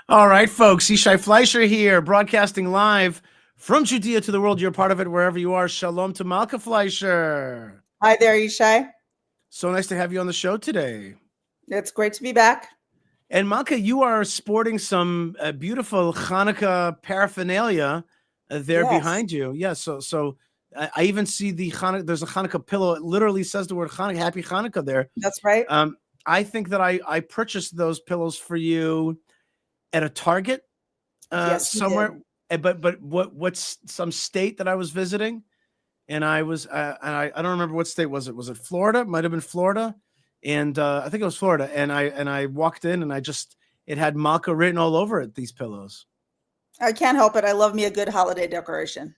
All right, folks. Yishai Fleischer here, broadcasting live from Judea to the world. You're part of it wherever you are. Shalom to Malkah Fleischer. Hi there, Yishai. So nice to have you on the show today. It's great to be back. And Malkah, you are sporting some beautiful Hanukkah paraphernalia there behind you. Yeah, so I even see the Hanukkah. There's a Hanukkah pillow. It literally says the word Hanukkah, Happy Hanukkah there. That's right. I think that I purchased those pillows for you at a Target somewhere, but what's some state that I was visiting, and I was and I don't remember what state was it. Was it Florida? Might have been Florida, and I think it was Florida. And I walked in and it had Malkah written all over it. These pillows. I can't help it. I love me a good holiday decoration.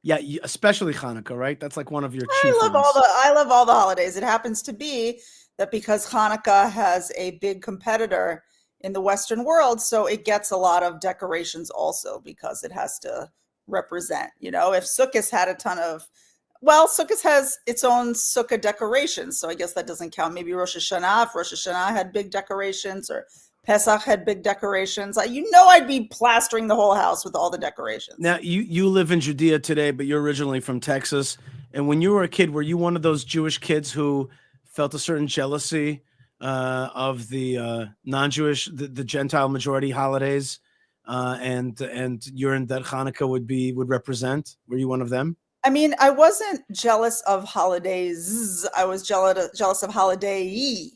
Yeah, especially Hanukkah, right? That's like one of your chief. I love all the holidays. It happens to be that because Hanukkah has a big competitor in the Western world, so it gets a lot of decorations also because it has to represent, if Sukkot had Sukkot has its own Sukkah decorations, so I guess that doesn't count. Maybe Rosh Hashanah, if Rosh Hashanah had big decorations, or Pesach had big decorations. I'd be plastering the whole house with all the decorations. Now, you live in Judea today, but you're originally from Texas. And when you were a kid, were you one of those Jewish kids who felt a certain jealousy of the non-Jewish, the Gentile majority holidays, and that Hanukkah would represent? Were you one of them? I mean, I wasn't jealous of holidays. I was jealous of holiday.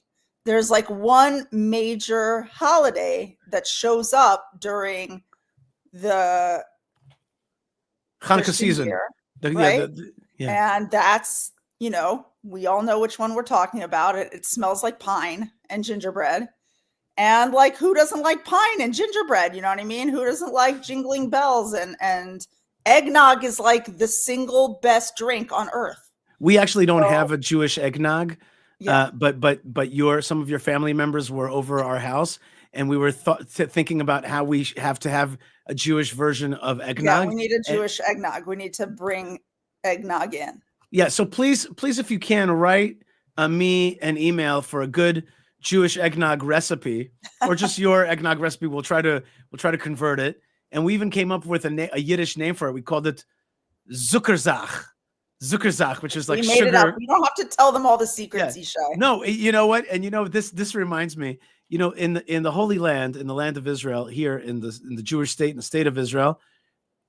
There's like one major holiday that shows up during the Hanukkah season, year, right? And that's, we all know which one we're talking about. It smells like pine and gingerbread. And like, who doesn't like pine and gingerbread? You know what I mean? Who doesn't like jingling bells? And eggnog is like the single best drink on earth. We actually don't have a Jewish eggnog. Yeah. But some of your family members were over our house, and we were thinking about how we have to have a Jewish version of eggnog. Yeah, we need a Jewish eggnog. We need to bring eggnog in. Yeah, so please, if you can, write me an email for a good Jewish eggnog recipe, or just your eggnog recipe. We'll try to convert it, and we even came up with a Yiddish name for it. We called it Zuckerzach. Zuckerzach, which is like we made sugar. It up. You don't have to tell them all the secrets, Yishai. No, you know what? And this reminds me, in the Holy Land, in the land of Israel, here in the Jewish state, in the state of Israel,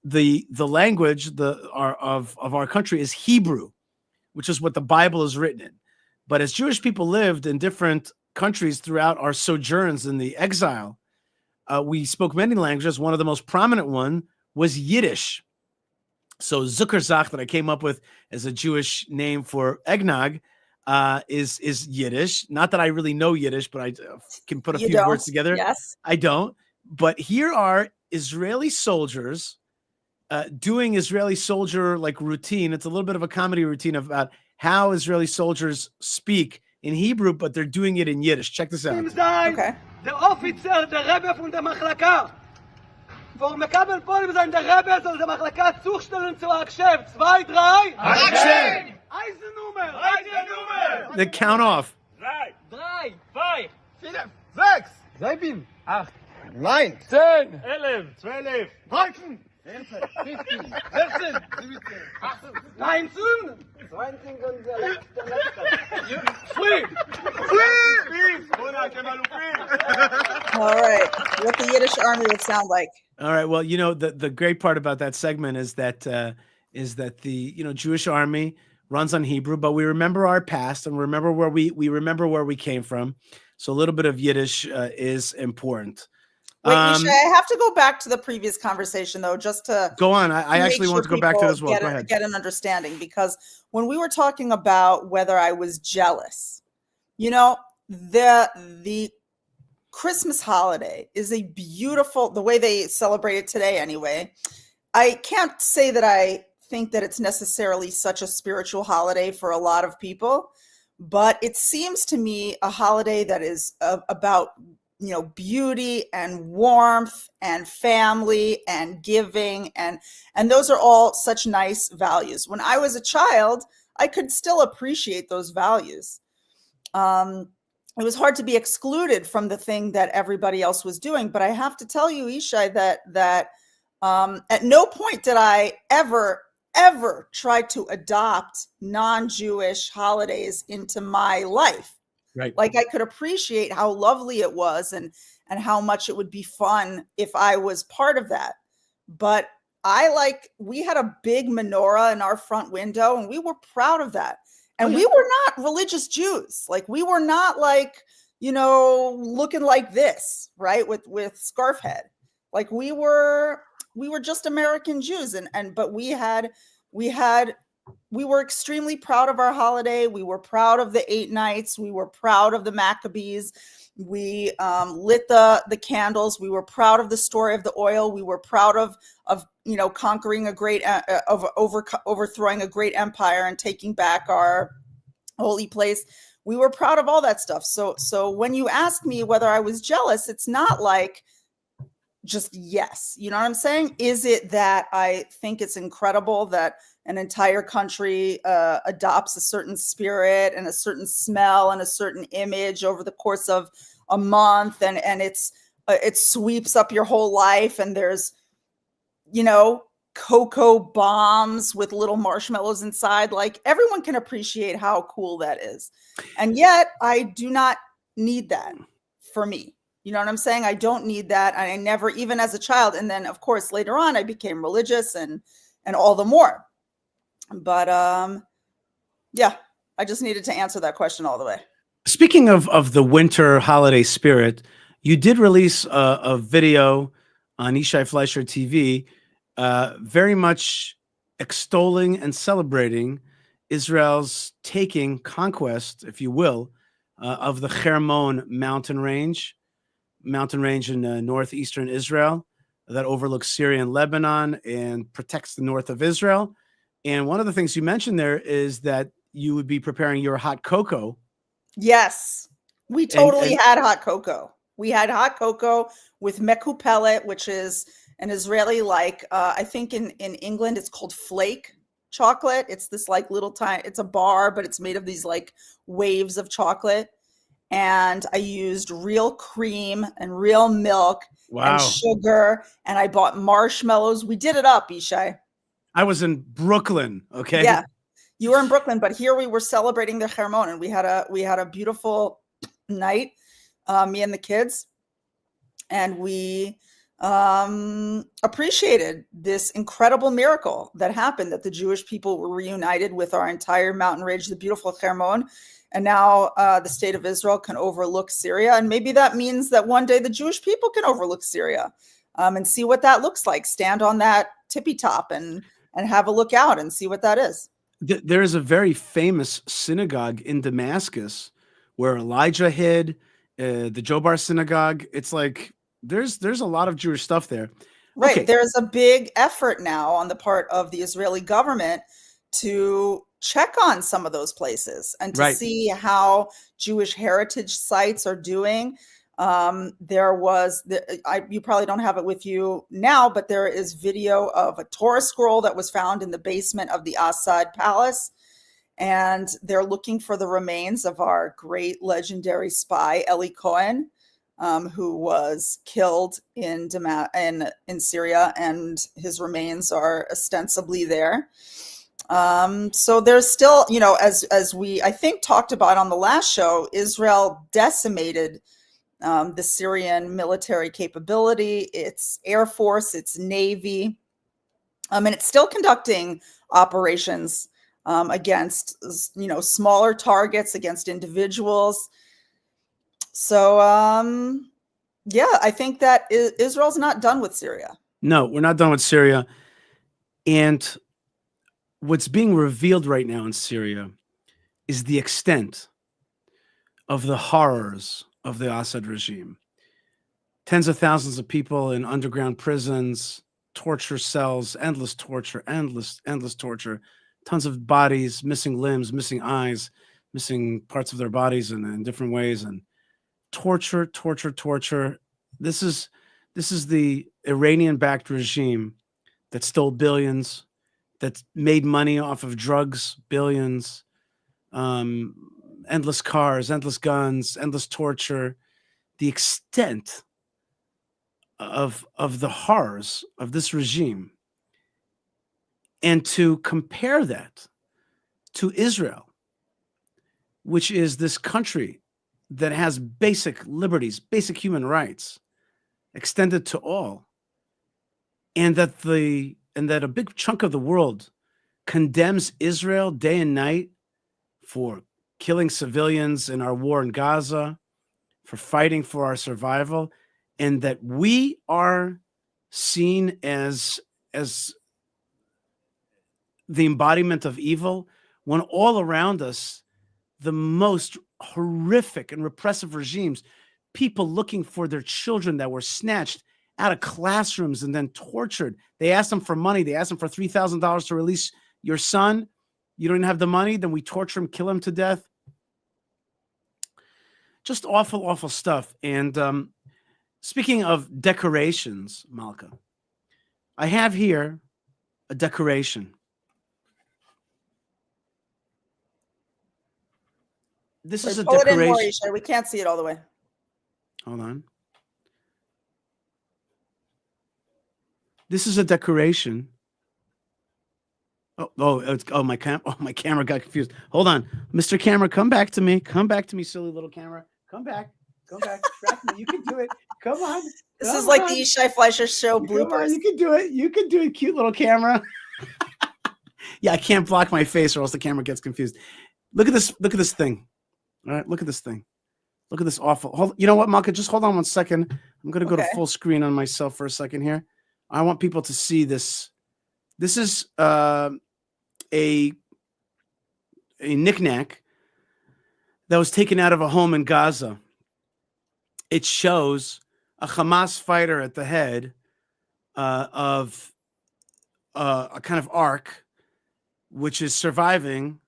the language of our country is Hebrew, which is what the Bible is written in. But as Jewish people lived in different countries throughout our sojourns in the exile, we spoke many languages. One of the most prominent one was Yiddish. So Zuckerzach, that I came up with as a Jewish name for eggnog, is Yiddish. Not that I really know Yiddish, but I can put a few words together. Yes, I don't. But here are Israeli soldiers doing Israeli soldier like routine. It's a little bit of a comedy routine about how Israeli soldiers speak in Hebrew, but they're doing it in Yiddish. Check this out. Okay. Der Offizier, der Rebbe von der Machlaka. Vor Mekabel Polim sein der Rebbe soll der Machlaka zustellen zu Akshef. 2, 3. Akshef! Eisenummer! They count off. 3, 5, 4, 6, 7, 8, 9, 10, 11, 12, 13, 14, 15, 16, 17, 19, 20 und der letzte. All right. What the Yiddish army would sound like. All right. Well, the great part about that segment is that the Jewish army runs on Hebrew, but we remember our past and remember where we remember where we came from. So a little bit of Yiddish is important. Wait, Yishai, I have to go back to the previous conversation though, just to go on. I actually want to go back to it as well. Go ahead. Get an understanding, because when we were talking about whether I was jealous, the Christmas holiday is a beautiful, the way they celebrate it today anyway. I can't say that I think that it's necessarily such a spiritual holiday for a lot of people, but it seems to me a holiday that is about beauty and warmth and family and giving, and those are all such nice values. When I was a child, I could still appreciate those values. it was hard to be excluded from the thing that everybody else was doing. But I have to tell you, Yishai, that at no point did I ever try to adopt non-Jewish holidays into my life. Right. Like, I could appreciate how lovely it was and how much it would be fun if I was part of that. But we had a big menorah in our front window, and we were proud of that. And we were not religious Jews. Like, we were not like, looking like this, right? With scarf head. Like, we were just American Jews. But we were extremely proud of our holiday. We were proud of the 8 nights. We were proud of the Maccabees. We lit the candles. We were proud of the story of the oil. We were proud of conquering overthrowing a great empire and taking back our holy place. We were proud of all that stuff. So when you ask me whether I was jealous, it's not like just yes. You know what I'm saying? Is it that I think it's incredible that an entire country adopts a certain spirit and a certain smell and a certain image over the course of a month, and it sweeps up your whole life, and there's cocoa bombs with little marshmallows inside. Like, everyone can appreciate how cool that is, and yet I do not need that for me. You know what I'm saying? I don't need that. I never, even as a child, and then of course later on I became religious and all the more. But yeah, I just needed to answer that question all the way. Speaking of the winter holiday spirit, you did release a video on Yishai Fleischer TV, very much extolling and celebrating Israel's conquest, if you will, of the Hermon mountain range in northeastern Israel that overlooks Syria and Lebanon and protects the north of Israel. And one of the things you mentioned there is that you would be preparing your hot cocoa. Yes, we totally had hot cocoa. We had hot cocoa with mekupelet, which is an Israeli, I think in England it's called flake chocolate. It's this like little tiny, it's a bar, but it's made of these like waves of chocolate. And I used real cream and real milk and sugar, and I bought marshmallows. We did it up, Yishai. I was in Brooklyn. Okay. Yeah. You were in Brooklyn, but here we were celebrating the Hermon, and we had a beautiful night, me and the kids, and we appreciated this incredible miracle that happened, that the Jewish people were reunited with our entire mountain range, the beautiful Hermon, and now the state of Israel can overlook Syria, and maybe that means that one day the Jewish people can overlook Syria, and see what that looks like. Stand on that tippy top and have a look out and see what that is. There is a very famous synagogue in Damascus where Elijah hid, the Jobar synagogue. It's like there's a lot of Jewish stuff there. Right. Okay. There's a big effort now on the part of the Israeli government to check on some of those places and to see how Jewish heritage sites are doing. You probably don't have it with you now, but there is video of a Torah scroll that was found in the basement of the Assad Palace, and they're looking for the remains of our great legendary spy Eli Cohen, who was killed in Syria, and his remains are ostensibly there. So there's still, as we I think talked about on the last show, Israel decimated the Syrian military capability, its air force, its navy, and it's still conducting operations against, smaller targets, against individuals. So, yeah, I think that Israel's not done with Syria. No, we're not done with Syria. And what's being revealed right now in Syria is the extent of the horrors of the Assad regime. Tens of thousands of people in underground prisons, torture cells, endless torture, endless torture, tons of bodies, missing limbs, missing eyes, missing parts of their bodies in different ways, and torture. This is the Iranian-backed regime that stole billions, that made money off of drugs, billions, endless cars, endless guns, endless torture, the extent of the horrors of this regime, and to compare that to Israel, which is this country that has basic liberties, basic human rights extended to all, and that a big chunk of the world condemns Israel day and night for killing civilians in our war in Gaza, for fighting for our survival, and that we are seen as the embodiment of evil, when all around us, the most horrific and repressive regimes, people looking for their children that were snatched out of classrooms and then tortured. They asked them for money. They asked them for $3,000 to release your son. You don't have the money, then we torture him, kill him to death. Just awful, awful stuff. And speaking of decorations, Malkah, I have here a decoration. This is a Pull it in more, decoration. Yishai. We can't see it all the way. Hold on. This is a decoration. My camera got confused. Hold on, Mr. Camera, come back to me. Come back to me, silly little camera. Come back. Track me. You can do it. Come on. This is like the Yishai Fleischer show bloopers. Come on, you can do it. You can do it, cute little camera. Yeah, I can't block my face or else the camera gets confused. Look at this. Look at this thing. All right, look at this thing. Look at this awful. You know what, Malkah? Just hold on 1 second. I'm going to go to full screen on myself for a second here. I want people to see this. This is a knickknack that was taken out of a home in Gaza. It shows a Hamas fighter at the head of a kind of ark, which is surviving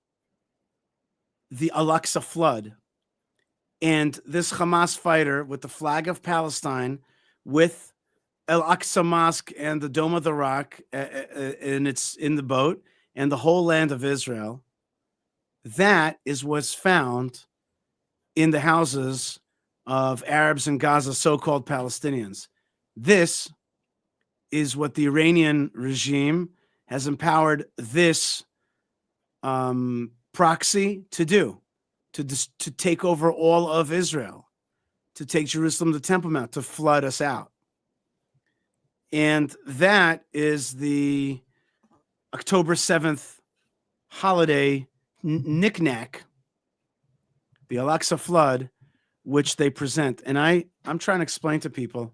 the Al-Aqsa flood. And this Hamas fighter with the flag of Palestine, with Al-Aqsa Mosque and the Dome of the Rock, and it's in the boat, and the whole land of Israel, that is what's found in the houses of Arabs in Gaza, so-called Palestinians. This is what the Iranian regime has empowered this proxy to do, to take over all of Israel, to take Jerusalem, the Temple Mount, to flood us out. And that is the October 7th holiday knickknack, the Al-Aqsa flood, which they present. And I'm trying to explain to people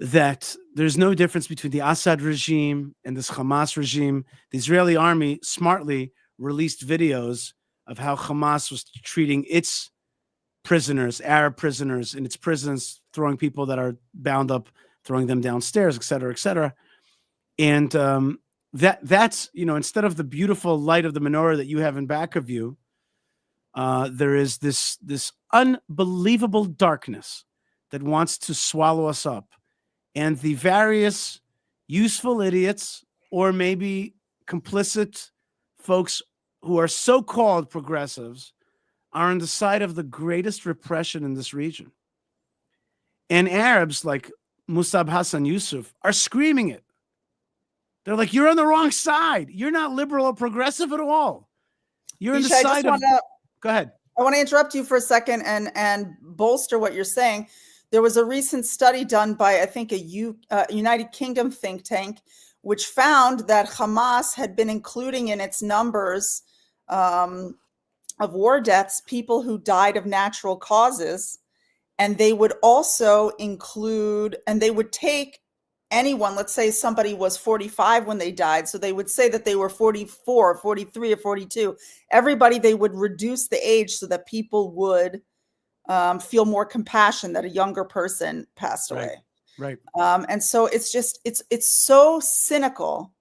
that there's no difference between the Assad regime and this Hamas regime. The Israeli army smartly released videos of how Hamas was treating its prisoners, Arab prisoners in its prisons, throwing people that are bound up, throwing them downstairs, et cetera, et cetera. And that's, instead of the beautiful light of the menorah that you have in back of you, there is this unbelievable darkness that wants to swallow us up. And the various useful idiots, or maybe complicit folks who are so-called progressives, are on the side of the greatest repression in this region. And Arabs like Musab Hassan Yusuf are screaming it. They're like, you're on the wrong side. You're not liberal or progressive at all. You're on the side of... Go ahead. I want to interrupt you for a second and bolster what you're saying. There was a recent study done by, I think, a United Kingdom think tank, which found that Hamas had been including in its numbers of war deaths people who died of natural causes. And they would also include, and they would take anyone, let's say somebody was 45 when they died. So they would say that they were 44, 43, or 42. Everybody, they would reduce the age so that people would feel more compassion that a younger person passed away. Right. And so it's just, it's so cynical,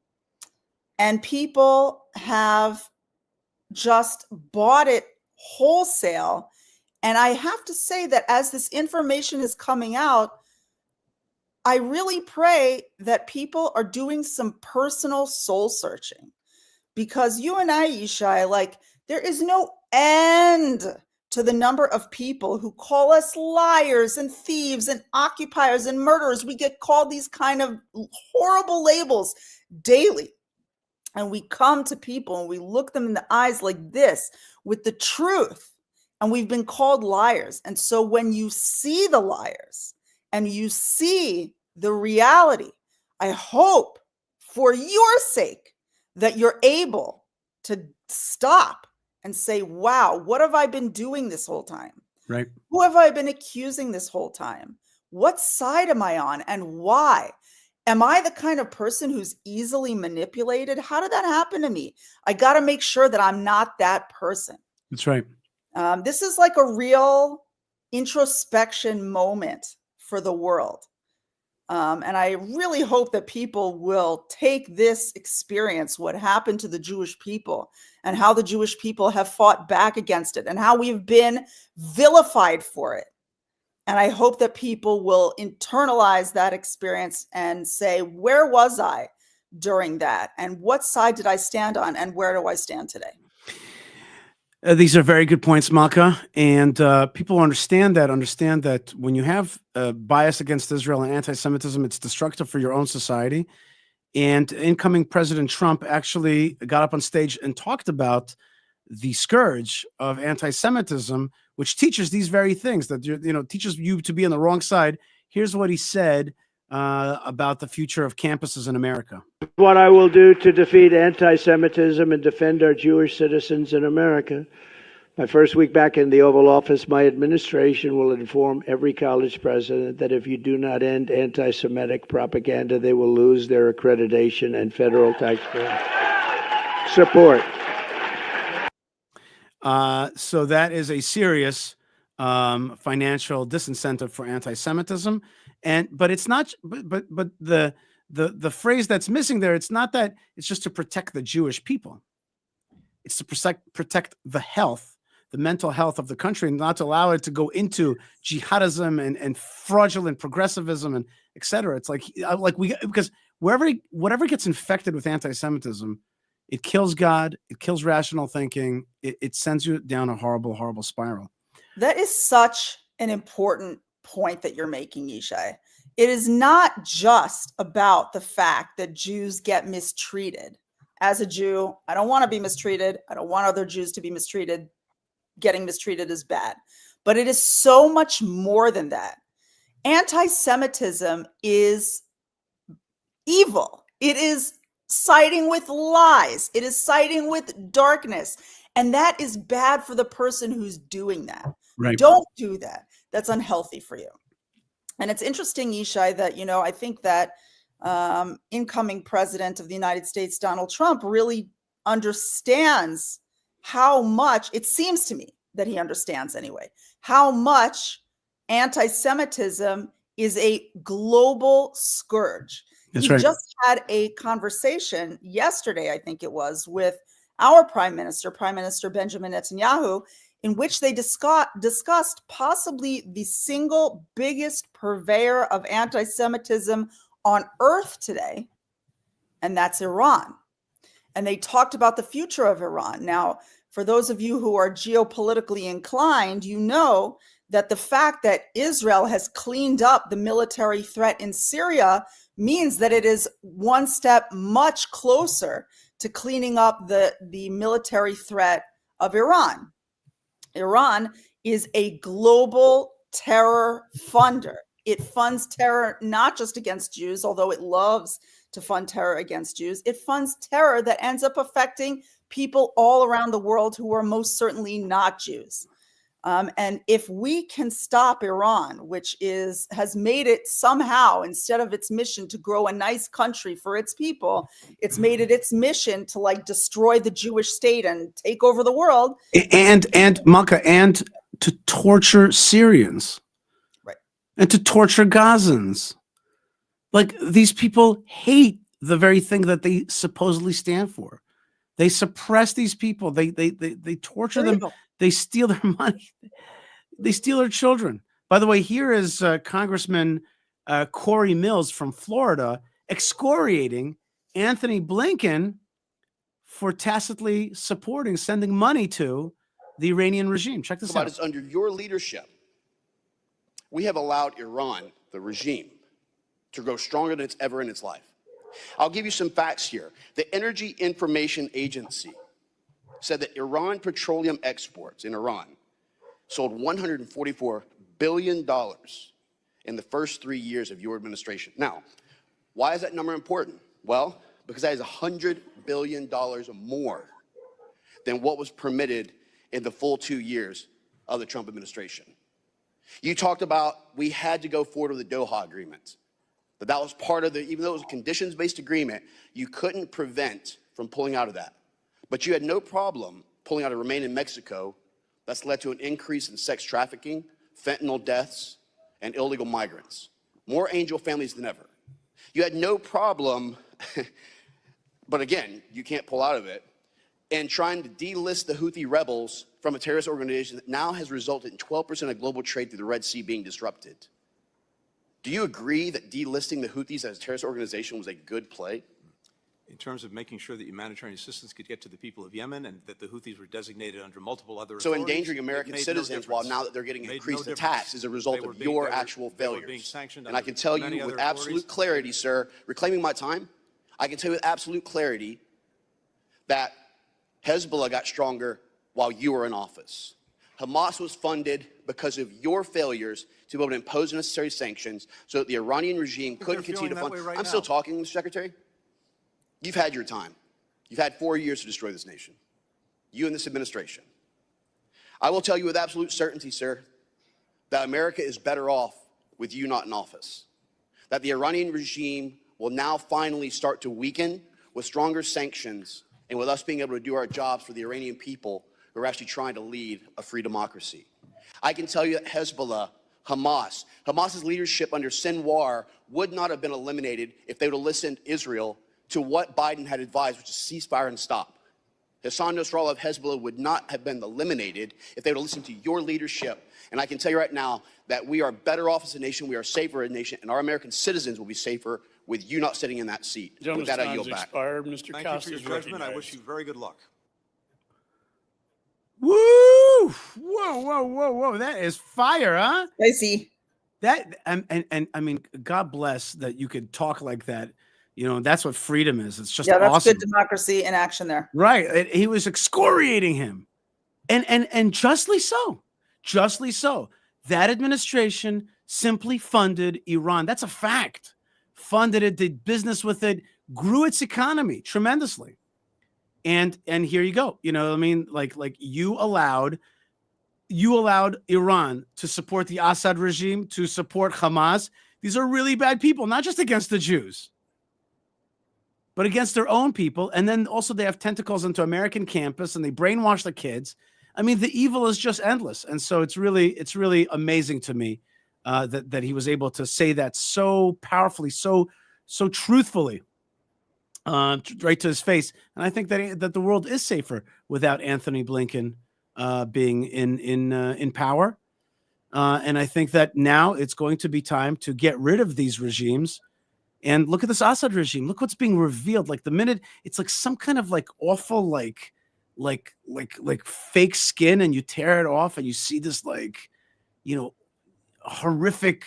and people have just bought it wholesale. And I have to say that as this information is coming out, I really pray that people are doing some personal soul searching, because you and I, Yishai, like, there is no end to the number of people who call us liars and thieves and occupiers and murderers. We get called these kind of horrible labels daily. And we come to people and we look them in the eyes like this with the truth. And we've been called liars. And so when you see the liars and you see the reality, I hope for your sake that you're able to stop and say, wow, what have I been doing this whole time? Right. Who have I been accusing this whole time? What side am I on and why? Am I the kind of person who's easily manipulated? How did that happen to me? I got to make sure that I'm not that person. That's right. This is like a real introspection moment for the world. And I really hope that people will take this experience, what happened to the Jewish people and how the Jewish people have fought back against it and how we've been vilified for it. And I hope that people will internalize that experience and say, where was I during that? And what side did I stand on? And where do I stand today? These are very good points, Malkah. And people understand that when you have bias against Israel and anti-Semitism, it's destructive for your own society. And incoming President Trump actually got up on stage and talked about the scourge of anti-Semitism, which teaches these very things, that teaches you to be on the wrong side. Here's what he said about the future of campuses in America. What I will do to defeat anti-Semitism and defend our Jewish citizens in America. My first week back in the Oval Office, my administration will inform every college president that if you do not end anti-Semitic propaganda, they will lose their accreditation and federal taxpayer support. So that is a serious financial disincentive for anti-Semitism, but it's not. But the phrase that's missing there, it's not that it's just to protect the Jewish people. It's to protect the health, the mental health of the country, and not to allow it to go into jihadism and fraudulent progressivism and etc. It's because whatever gets infected with anti-Semitism, it kills God, it kills rational thinking, it sends you down a horrible, horrible spiral. That is such an important point that you're making, Yishai. It is not just about the fact that Jews get mistreated. As a Jew, I don't want to be mistreated. I don't want other Jews to be mistreated. Getting mistreated is bad. But it is so much more than that. Anti-Semitism is evil. It is siding with lies. It is siding with darkness. And that is bad for the person who's doing that. Right. Don't do that. That's unhealthy for you. And it's interesting, Yishai, that, I think that incoming president of the United States, Donald Trump, really understands how much, it seems to me that he understands anyway, how much anti-Semitism is a global scourge. That's he right. just had a conversation yesterday, I think it was, with our Prime Minister Benjamin Netanyahu, in which they discussed possibly the single biggest purveyor of anti-Semitism on earth today, and that's Iran. And they talked about the future of Iran. Now, for those of you who are geopolitically inclined, you know that the fact that Israel has cleaned up the military threat in Syria means that it is one step much closer to cleaning up the military threat of Iran. Iran is a global terror funder. It funds terror not just against Jews, although it loves to fund terror against Jews. It funds terror that ends up affecting people all around the world who are most certainly not Jews. And if we can stop Iran, which has made it somehow, instead of its mission to grow a nice country for its people, it's made it its mission to destroy the Jewish state and take over the world. And Malkah, and to torture Syrians. Right. And to torture Gazans. These people hate the very thing that they supposedly stand for. They suppress these people. They torture them. They steal their money. They steal their children. By the way, here is Congressman Corey Mills from Florida excoriating Anthony Blinken for tacitly sending money to the Iranian regime. Check this out. It's under your leadership, we have allowed Iran, the regime, to grow stronger than it's ever in its life. I'll give you some facts here. The Energy Information Agency said that Iran petroleum exports in Iran sold $144 billion in the first 3 years of your administration. Now, why is that number important? Well, because that is $100 billion more than what was permitted in the full 2 years of the Trump administration. You talked about we had to go forward with the Doha agreement. That was part of the, even though it was a conditions-based agreement, you couldn't prevent from pulling out of that. But you had no problem pulling out of Remain in Mexico. That's led to an increase in sex trafficking, fentanyl deaths, and illegal migrants. More angel families than ever. You had no problem, but again, you can't pull out of it, and trying to delist the Houthi rebels from a terrorist organization that now has resulted in 12% of global trade through the Red Sea being disrupted. Do you agree that delisting the Houthis as a terrorist organization was a good play? In terms of making sure that humanitarian assistance could get to the people of Yemen and that the Houthis were designated under multiple other So authorities, endangering American citizens while now that they're getting increased attacks as a result of your actual failures. And I can tell you with absolute clarity, sir, reclaiming my time, I can tell you with absolute clarity that Hezbollah got stronger while you were in office. Hamas was funded because of your failures to be able to impose necessary sanctions so that the Iranian regime couldn't continue to fund. I'm still talking, Mr. Secretary. You've had your time. You've had 4 years to destroy this nation. You and this administration. I will tell you with absolute certainty, sir, that America is better off with you not in office. That the Iranian regime will now finally start to weaken with stronger sanctions and with us being able to do our jobs for the Iranian people who are actually trying to lead a free democracy. I can tell you that Hezbollah, Hamas's leadership under Sinwar would not have been eliminated if they would have listened to Israel to what Biden had advised, which is ceasefire and stop. Hassan Nasrallah of Hezbollah would not have been eliminated if they would have listened to your leadership. And I can tell you right now that we are better off as a nation, we are safer as a nation, and our American citizens will be safer with you not sitting in that seat. With that, I yield back. Expired. Mr. Thank Costa you for your judgment. I wish you very good luck. Woo! Whoa, whoa, whoa, whoa. That is fire, huh? I see. That and I mean, God bless that you could talk like that. You know, that's what freedom is. It's just Yeah, that's awesome. good democracy in action there. Right. He was excoriating him. And justly so. Justly so. That administration simply funded Iran. That's a fact. Funded it, did business with it, grew its economy tremendously. And here you go. You know what I mean? Like you allowed Iran to support the Assad regime, to support Hamas. These are really bad people, not just against the Jews, but against their own people. And then also they have tentacles into American campus and they brainwash the kids. I mean, the evil is just endless. And so it's really amazing to me that he was able to say that so powerfully, so truthfully, right to his face. And I think that the world is safer without Anthony Blinken being in power. And I think that now it's going to be time to get rid of these regimes. And look at this Assad regime. Look what's being revealed. Like the minute it's like some kind of like awful, like fake skin, and you tear it off and you see this like, you know, horrific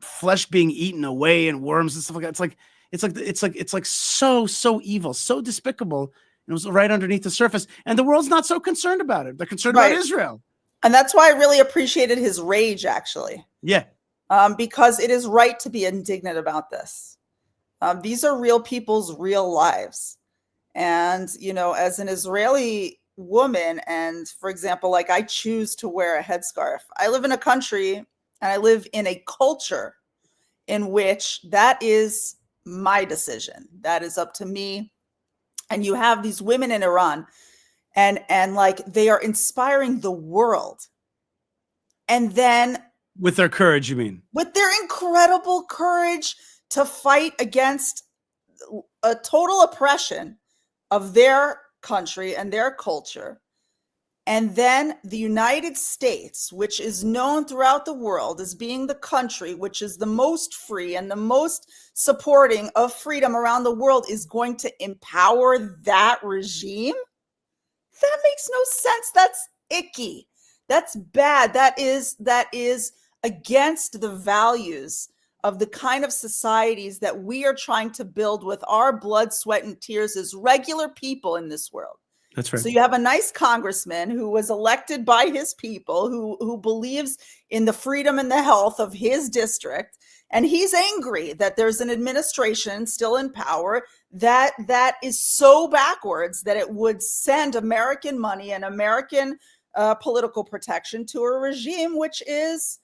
flesh being eaten away and worms and stuff like that. It's like so evil, so despicable. And it was right underneath the surface. And the world's not so concerned about it. They're concerned about Israel. And that's why I really appreciated his rage, actually. Yeah. Because it is right to be indignant about this. These are real people's real lives. And, you know, as an Israeli woman, and for example, like I choose to wear a headscarf. I live in a country and I live in a culture in which that is my decision. That is up to me. And you have these women in Iran and like they are inspiring the world. And then with their courage, you mean? With their incredible courage to fight against a total oppression of their country and their culture. And then the United States, which is known throughout the world as being the country which is the most free and the most supporting of freedom around the world, is going to empower that regime? That makes no sense. icky. That's bad. That is against the values of the kind of societies that we are trying to build with our blood, sweat, and tears as regular people in this world. That's right. So you have a nice congressman who was elected by his people, who believes in the freedom and the health of his district, and he's angry that there's an administration still in power that is so backwards that it would send American money and American political protection to a regime which is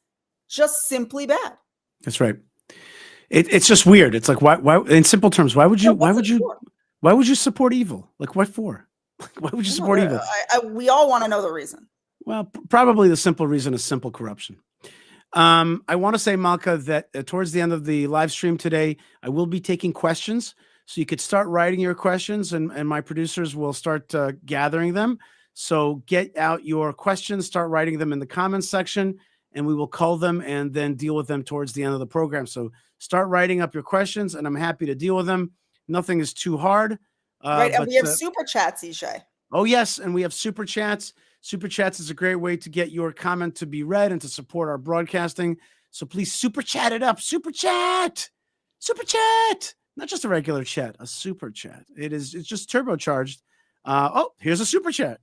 just simply bad. That's right. It's just weird. It's like, why? In simple terms, why would you support evil? Like, what for? Why would you support evil? We all want to know the reason. Well, probably the simple reason is simple corruption. I want to say, Malkah, that towards the end of the live stream today, I will be taking questions. So you could start writing your questions, and my producers will start gathering them. So get out your questions, start writing them in the comments section, and we will call them and then deal with them towards the end of the program. So start writing up your questions, and I'm happy to deal with them. Nothing is too hard. Right, and we have super chats, Yishai. Oh, yes, and we have super chats. Super chats is a great way to get your comment to be read and to support our broadcasting. So please super chat it up. Super chat. Super chat. Not just a regular chat, a super chat. It's just turbocharged. Oh, here's a super chat.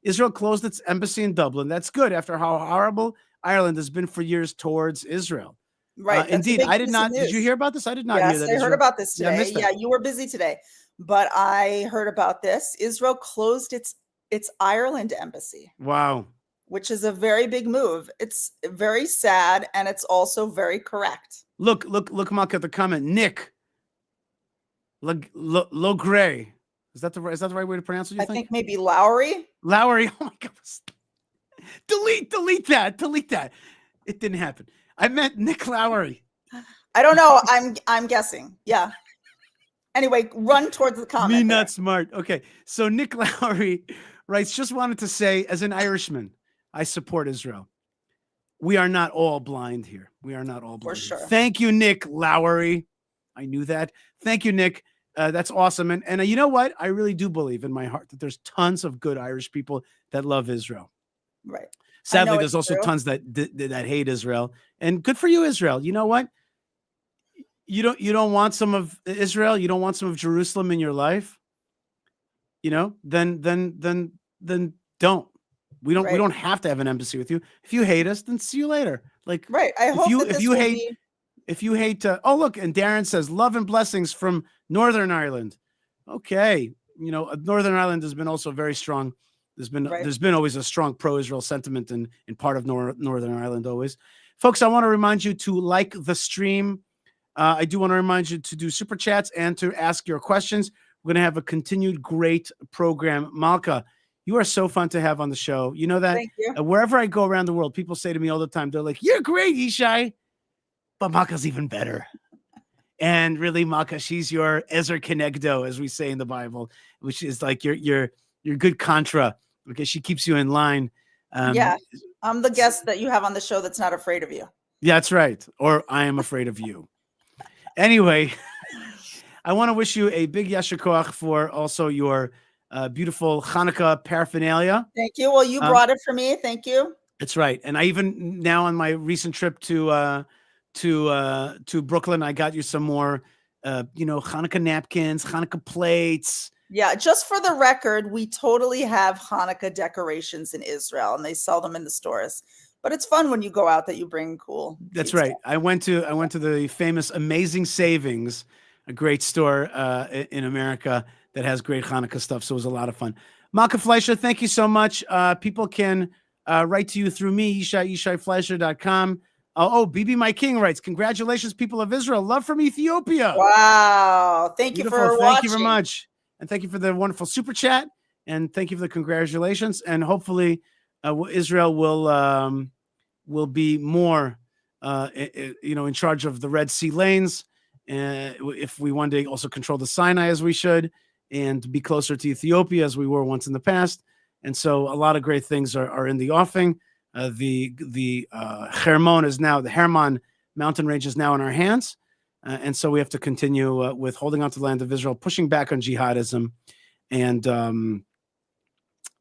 Israel closed its embassy in Dublin. That's good after how horrible Ireland has been for years towards Israel. Right. Indeed. I did not. Did you hear about this? I did not hear that. Yes, I heard about this today. Yeah, you were busy today, but I heard about this. Israel closed its Ireland embassy. Wow. Which is a very big move. It's very sad, and it's also very correct. Look, Malkah, at the comment. Nick Logray. Is that the right way to pronounce it? I think maybe Lowry. Lowry. Oh my God. Delete that. It didn't happen. I meant Nick Lowry. I don't know. I'm guessing. Yeah. Anyway, run towards the comment. Me not smart. Okay. So Nick Lowry writes, just wanted to say, as an Irishman, I support Israel. We are not all blind here. We are not all blind. For sure. Thank you, Nick Lowry. I knew that. Thank you, Nick. That's awesome. And you know what? I really do believe in my heart that there's tons of good Irish people that love Israel. Right. Sadly, there's also tons that hate Israel. And good for you, Israel. You know what? You don't want some of Israel. You don't want some of Jerusalem in your life. You know, then don't. We don't have to have an embassy with you. If you hate us, then see you later. Like, right. I hope if you hate oh, look, and Darren says love and blessings from Northern Ireland. Okay. You know, Northern Ireland has been also very strong. There's been always a strong pro-Israel sentiment in part of Northern Ireland always. Folks, I want to remind you to like the stream. I do want to remind you to do super chats and to ask your questions. We're going to have a continued great program. Malkah, you are so fun to have on the show. You know that? Thank you. Wherever I go around the world, people say to me all the time, they're like, you're great, Yishai, but Malkah's even better. And really, Malkah, she's your Ezer Kenegdo, as we say in the Bible, which is like your good contra, because she keeps you in line. Yeah, I'm the guest that you have on the show that's not afraid of you. Yeah, that's right. Or I am afraid of you. Anyway, I want to wish you a big yasher koach for also your beautiful Hanukkah paraphernalia. Thank you. Well, you brought it for me. Thank you. That's right. And I even now on my recent trip to Brooklyn, I got you some more, Hanukkah napkins, Hanukkah plates. Yeah, just for the record, we totally have Hanukkah decorations in Israel, and they sell them in the stores. But it's fun when you go out that you bring cool. That's right. Stuff. I went to the famous Amazing Savings, a great store in America that has great Hanukkah stuff. So it was a lot of fun. Malkah Fleischer, thank you so much. People can write to you through me, YishaiFleischer.com. BB My King writes, congratulations, people of Israel. Love from Ethiopia. Wow. Thank you for watching. Thank you very much. And thank you for the wonderful super chat. And thank you for the congratulations. And hopefully Israel will be more, in charge of the Red Sea lanes. If we one day also control the Sinai as we should, and be closer to Ethiopia as we were once in the past. And so a lot of great things are in the offing. The Hermon mountain range is now in our hands. And so we have to continue with holding on to the land of Israel, pushing back on jihadism, and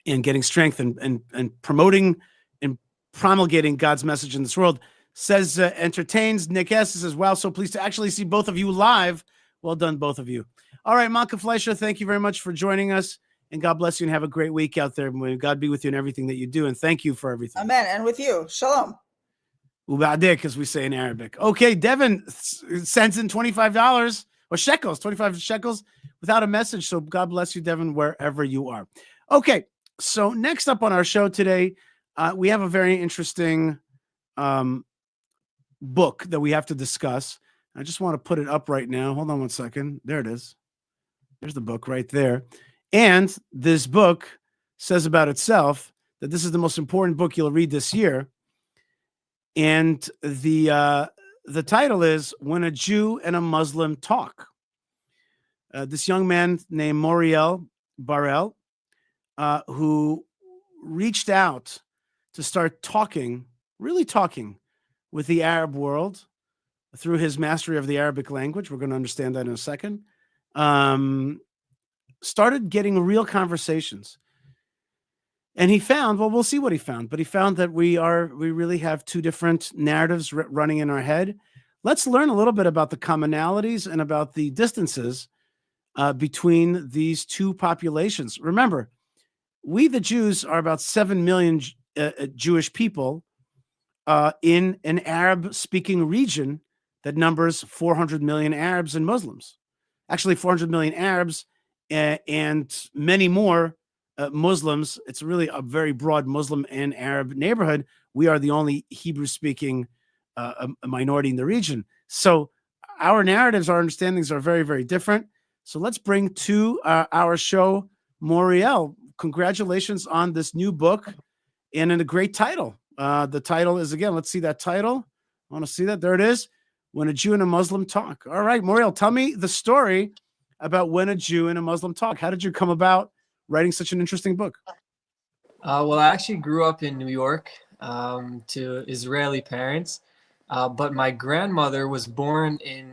and getting strength and promoting and promulgating God's message in this world. Says entertains. Nick S. says, wow, so pleased to actually see both of you live. Well done, both of you. All right, Malkah Fleischer, thank you very much for joining us. And God bless you and have a great week out there. May God be with you in everything that you do. And thank you for everything. Amen. And with you. Shalom. Ubadik, as we say in Arabic. Okay, Devin sends in $25 or shekels, 25 shekels without a message. So God bless you, Devin, wherever you are. Okay, so next up on our show today, we have a very interesting book that we have to discuss. I just want to put it up right now. Hold on one second. There it is. There's the book right there. And this book says about itself that this is the most important book you'll read this year. And the title is When a Jew and a Muslim Talk. This young man named Moriel Barel, who reached out to start talking, really talking with the Arab world through his mastery of the Arabic language. We're going to understand that in a second. Started getting real conversations. And he found, well, we'll see what he found, but he found that we really have two different narratives running in our head. Let's learn a little bit about the commonalities and about the distances between these two populations. Remember, we, the Jews, are about 7 million Jewish people in an Arab-speaking region that numbers 400 million Arabs and Muslims. Actually, 400 million Arabs and many more Muslims. It's really a very broad Muslim and Arab neighborhood. We are the only Hebrew-speaking minority in the region. So our narratives, our understandings are very, very different. So let's bring to our show Moriel. Congratulations on this new book and in a great title. The title is, again, let's see that title. I want to see that. There it is. When a Jew and a Muslim Talk. All right, Moriel, tell me the story about When a Jew and a Muslim Talk. How did you come about writing such an interesting book? Well, I actually grew up in New York to Israeli parents, but my grandmother was born in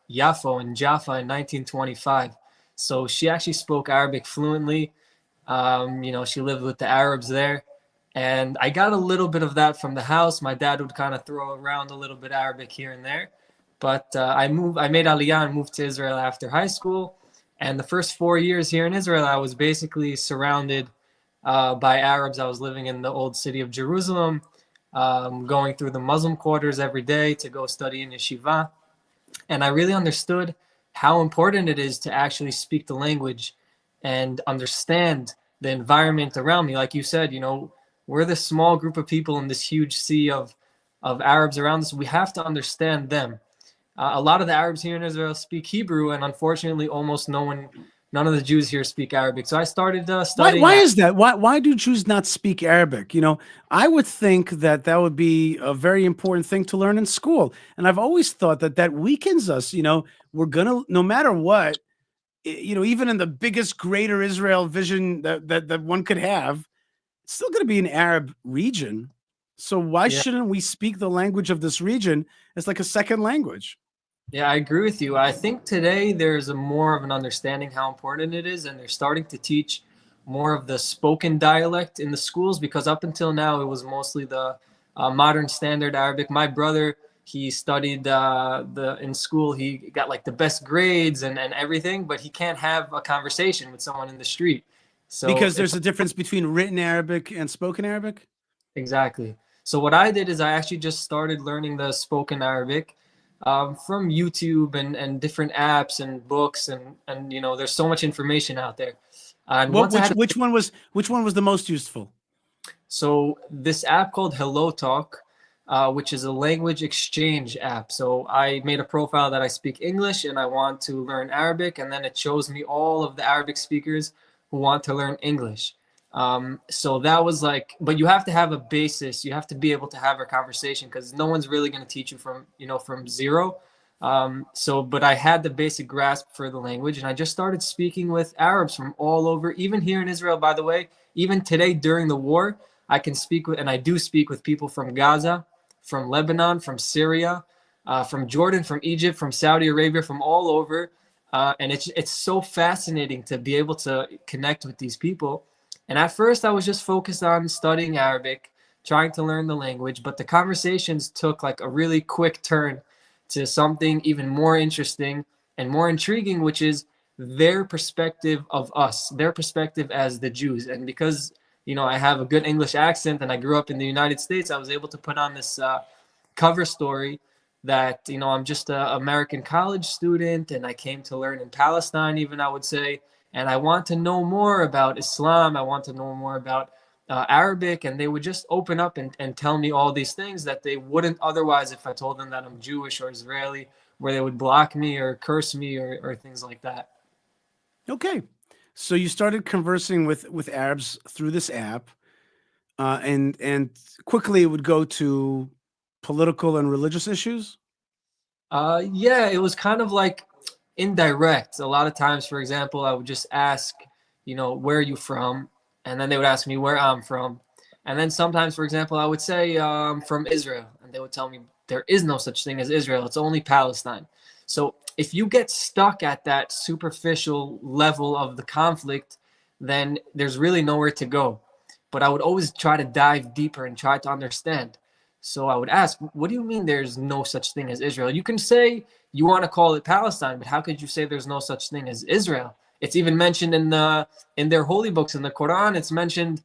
Jaffa in 1925. So she actually spoke Arabic fluently. She lived with the Arabs there. And I got a little bit of that from the house. My dad would kind of throw around a little bit Arabic here and there. But I made Aliyah and moved to Israel after high school. And the first 4 years here in Israel, I was basically surrounded by Arabs. I was living in the old city of Jerusalem, going through the Muslim quarters every day to go study in yeshiva. And I really understood how important it is to actually speak the language and understand the environment around me. Like you said, we're this small group of people in this huge sea of Arabs around us. We have to understand them. A lot of the Arabs here in Israel speak Hebrew, and unfortunately, almost none of the Jews here speak Arabic. So I started studying. Why is that? Why do Jews not speak Arabic? I would think that would be a very important thing to learn in school. And I've always thought that weakens us. We're gonna, no matter what, even in the biggest greater Israel vision that one could have, it's still going to be an Arab region. So why shouldn't we speak the language of this region as like a second language? Yeah, I agree with you. I think today there's more of an understanding how important it is, and they're starting to teach more of the spoken dialect in the schools, because up until now it was mostly the modern standard Arabic. My brother, he studied in school. He got like the best grades and everything, but he can't have a conversation with someone in the street. So because there's a difference between written Arabic and spoken Arabic? Exactly. So what I did is I actually just started learning the spoken Arabic from YouTube and different apps and books, and there's so much information out there. And which one was the most useful? So this app called Hello Talk, which is a language exchange app. So I made a profile that I speak English and I want to learn Arabic, and then it shows me all of the Arabic speakers who want to learn English. So that was like, but you have to have a basis. You have to be able to have a conversation, because no one's really going to teach you from zero. But I had the basic grasp for the language, and I just started speaking with Arabs from all over, even here in Israel, by the way. Even today during the war, I can speak with, and I do speak with, people from Gaza, from Lebanon, from Syria, from Jordan, from Egypt, from Saudi Arabia, from all over. And it's so fascinating to be able to connect with these people. And at first I was just focused on studying Arabic, trying to learn the language, but the conversations took like a really quick turn to something even more interesting and more intriguing, which is their perspective of us, their perspective as the Jews. And because, you know, I have a good English accent and I grew up in the United States, I was able to put on this cover story that, you know, I'm just an American college student and I came to learn in Palestine, even, I would say, and I want to know more about Islam. I want to know more about Arabic. And they would just open up and tell me all these things that they wouldn't otherwise if I told them that I'm Jewish or Israeli, where they would block me or curse me or things like that. Okay. So you started conversing with Arabs through this app, and quickly it would go to political and religious issues. Yeah, it was kind of like indirect. A lot of times, for example, I would just ask, you know, where are you from? And then they would ask me where I'm from. And then sometimes, for example, I would say from Israel. And they would tell me there is no such thing as Israel. It's only Palestine. So if you get stuck at that superficial level of the conflict, then there's really nowhere to go. But I would always try to dive deeper and try to understand. So I would ask, what do you mean there's no such thing as Israel? You can say you want to call it Palestine, but how could you say there's no such thing as Israel? It's even mentioned in their holy books, in the Quran. It's mentioned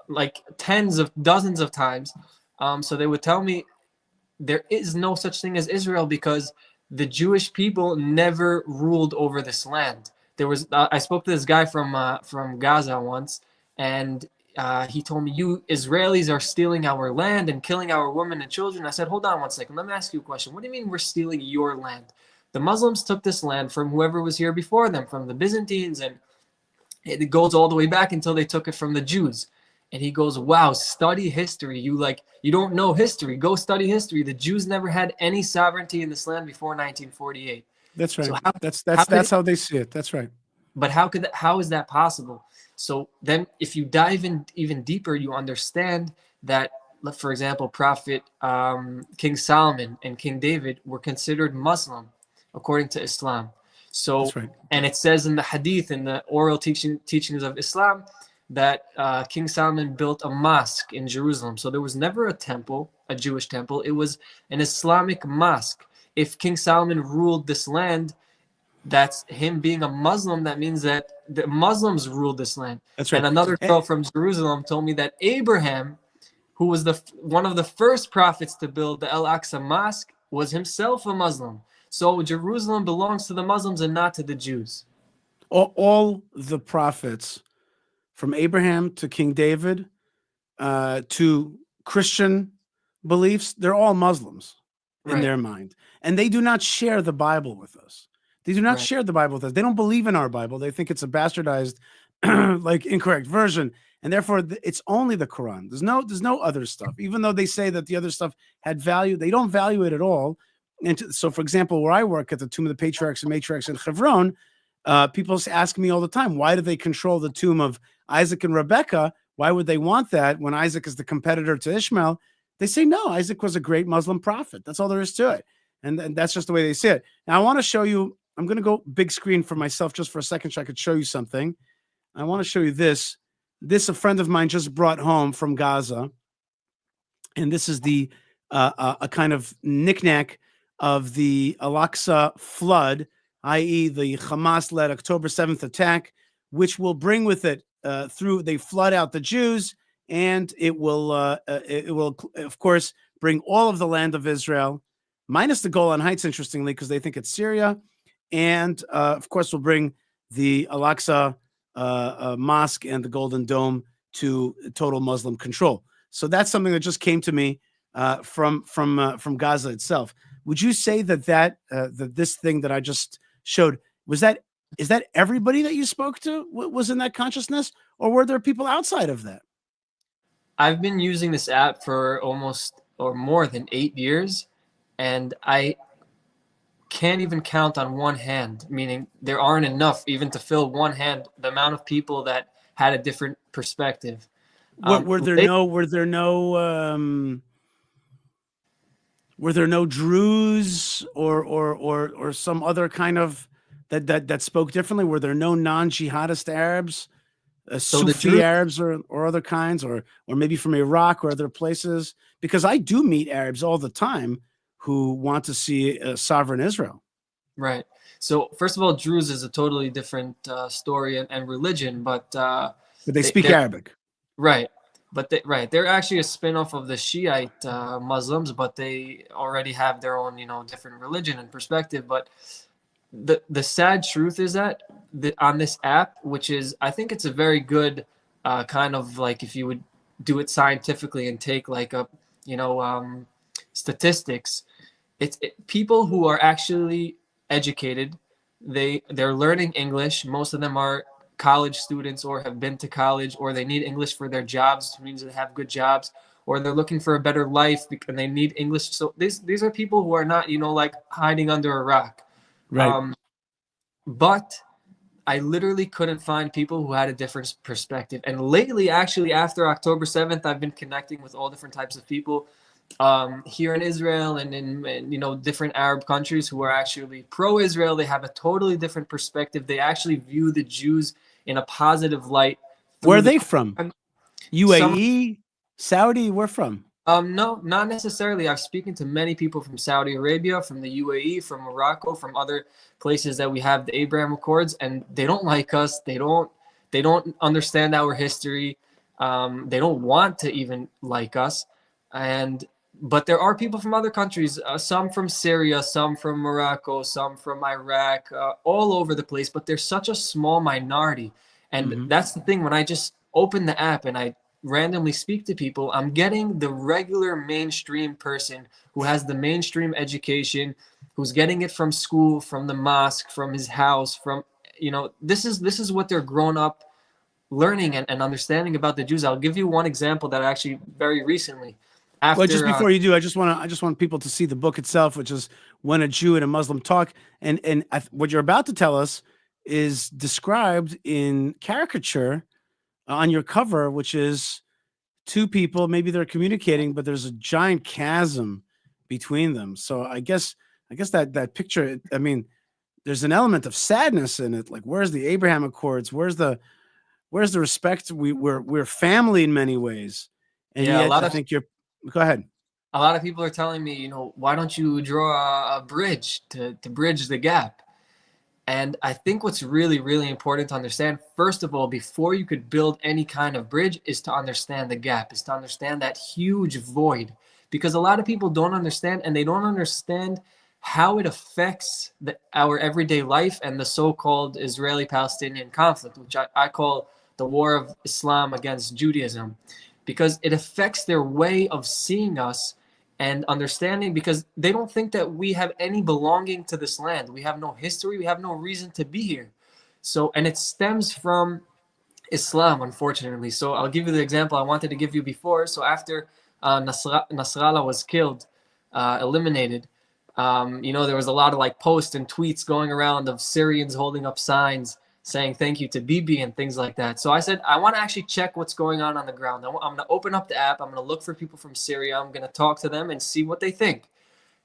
like tens of dozens of times. So they would tell me there is no such thing as Israel because the Jewish people never ruled over this land. There was I spoke to this guy from Gaza once, and he told me, you Israelis are stealing our land and killing our women and children. I said, hold on 1 second. Let me ask you a question. What do you mean we're stealing your land? The Muslims took this land from whoever was here before them, from the Byzantines, and it goes all the way back until they took it from the Jews. And he goes, wow, study history. You don't know history. Go study history. The Jews never had any sovereignty in this land before 1948. That's right. So That's how they see it. That's right. But how is that possible? So then if you dive in even deeper, you understand that, for example, Prophet King Solomon and King David were considered Muslim according to Islam. So, That's right. And it says in the hadith, in the oral teachings of Islam, that King Solomon built a mosque in Jerusalem. So there was never a temple, a Jewish temple. It was an Islamic mosque. If King Solomon ruled this land, that's him being a Muslim. That means that the Muslims ruled this land. That's right. And another girl from Jerusalem told me that Abraham, who was one of the first prophets to build the Al-Aqsa Mosque, was himself a Muslim. So Jerusalem belongs to the Muslims and not to the Jews. All the prophets, from Abraham to King David to Christian beliefs, they're all Muslims in their mind. And they do not share the Bible with us. They do not share the Bible with us. They don't believe in our Bible. They think it's a bastardized, like incorrect version. And therefore, it's only the Quran. There's no other stuff. Even though they say that the other stuff had value, they don't value it at all. And so, for example, where I work at the Tomb of the Patriarchs and Matriarchs in Hebron, people ask me all the time, why do they control the tomb of Isaac and Rebecca? Why would they want that when Isaac is the competitor to Ishmael? They say, no, Isaac was a great Muslim prophet. That's all there is to it. And that's just the way they see it. Now, I want to show you, I'm going to go big screen for myself just for a second so I could show you something. I want to show you this. This a friend of mine just brought home from Gaza. And this is the a kind of knickknack of the Al-Aqsa flood, i.e. the Hamas-led October 7th attack, which will bring with it they flood out the Jews, and it will, of course, bring all of the land of Israel, minus the Golan Heights, interestingly, because they think it's Syria, and, of course, will bring the Al-Aqsa Mosque and the Golden Dome to total Muslim control. So that's something that just came to me from Gaza itself. Would you say that this thing that I just showed, is that everybody that you spoke to was in that consciousness, or were there people outside of that? I've been using this app for almost or more than 8 years, and I can't even count on one hand, meaning there aren't enough even to fill one hand, the amount of people that had a different perspective. Were there no Druze or some other kind of that spoke differently? Were there no non-jihadist Arabs So the Sufi Arabs or other kinds, or maybe from Iraq or other places? Because I do meet Arabs all the time who want to see a sovereign Israel. Right. So first of all, Druze is a totally different story and religion, but they speak they're, Arabic. Right. But they're actually a spin-off of the Shiite Muslims, but they already have their own, different religion and perspective. But the sad truth is that on this app, which is, I think it's a very good kind of like, if you would do it scientifically and take like a, statistics, it's people who are actually educated. They're learning English. Most of them are college students or have been to college, or they need English for their jobs, which means they have good jobs, or they're looking for a better life and they need English. So these are people who are not, like hiding under a rock. Right. But I literally couldn't find people who had a different perspective. And lately, actually, after October 7th, I've been connecting with all different types of people here in Israel and in different Arab countries who are actually pro-Israel. They have a totally different perspective. They actually view the Jews in a positive light. Where are they from? UAE, Saudi? Where from? No, not necessarily. I've spoken to many people from Saudi Arabia, from the UAE, from Morocco, from other places that we have the Abraham Accords, and they don't like us. They don't understand our history. They don't want to even like us. But there are people from other countries, some from Syria, some from Morocco, some from Iraq, all over the place. But they're such a small minority. And that's the thing. When I just open the app and I randomly speak to people, I'm getting the regular mainstream person who has the mainstream education, who's getting it from school, from the mosque, from his house, from, this is what they're grown up learning and understanding about the Jews. I'll give you one example that actually very recently. Well, just before you do, I just want people to see the book itself, which is When a Jew and a Muslim Talk. And what you're about to tell us is described in caricature on your cover, which is two people. Maybe they're communicating, but there's a giant chasm between them. So I guess that picture, I mean, there's an element of sadness in it. Like, where's the Abraham Accords? Where's the respect? We're family in many ways. And yeah, yet I think you're. Go ahead. A lot of people are telling me, why don't you draw a bridge to bridge the gap? And I think what's really, really important to understand, first of all, before you could build any kind of bridge, is to understand the gap, is to understand that huge void. Because a lot of people don't understand, and they don't understand how it affects our everyday life and the so-called Israeli-Palestinian conflict, which I call the war of Islam against Judaism. Because it affects their way of seeing us and understanding, because they don't think that we have any belonging to this land. We have no history. We have no reason to be here. So, and it stems from Islam, unfortunately. So I'll give you the example I wanted to give you before. So after Nasrallah was killed, eliminated, there was a lot of like posts and tweets going around of Syrians holding up signs saying thank you to Bibi and things like that. So I said, I want to actually check what's going on the ground. I'm going to open up the app. I'm going to look for people from Syria. I'm going to talk to them and see what they think.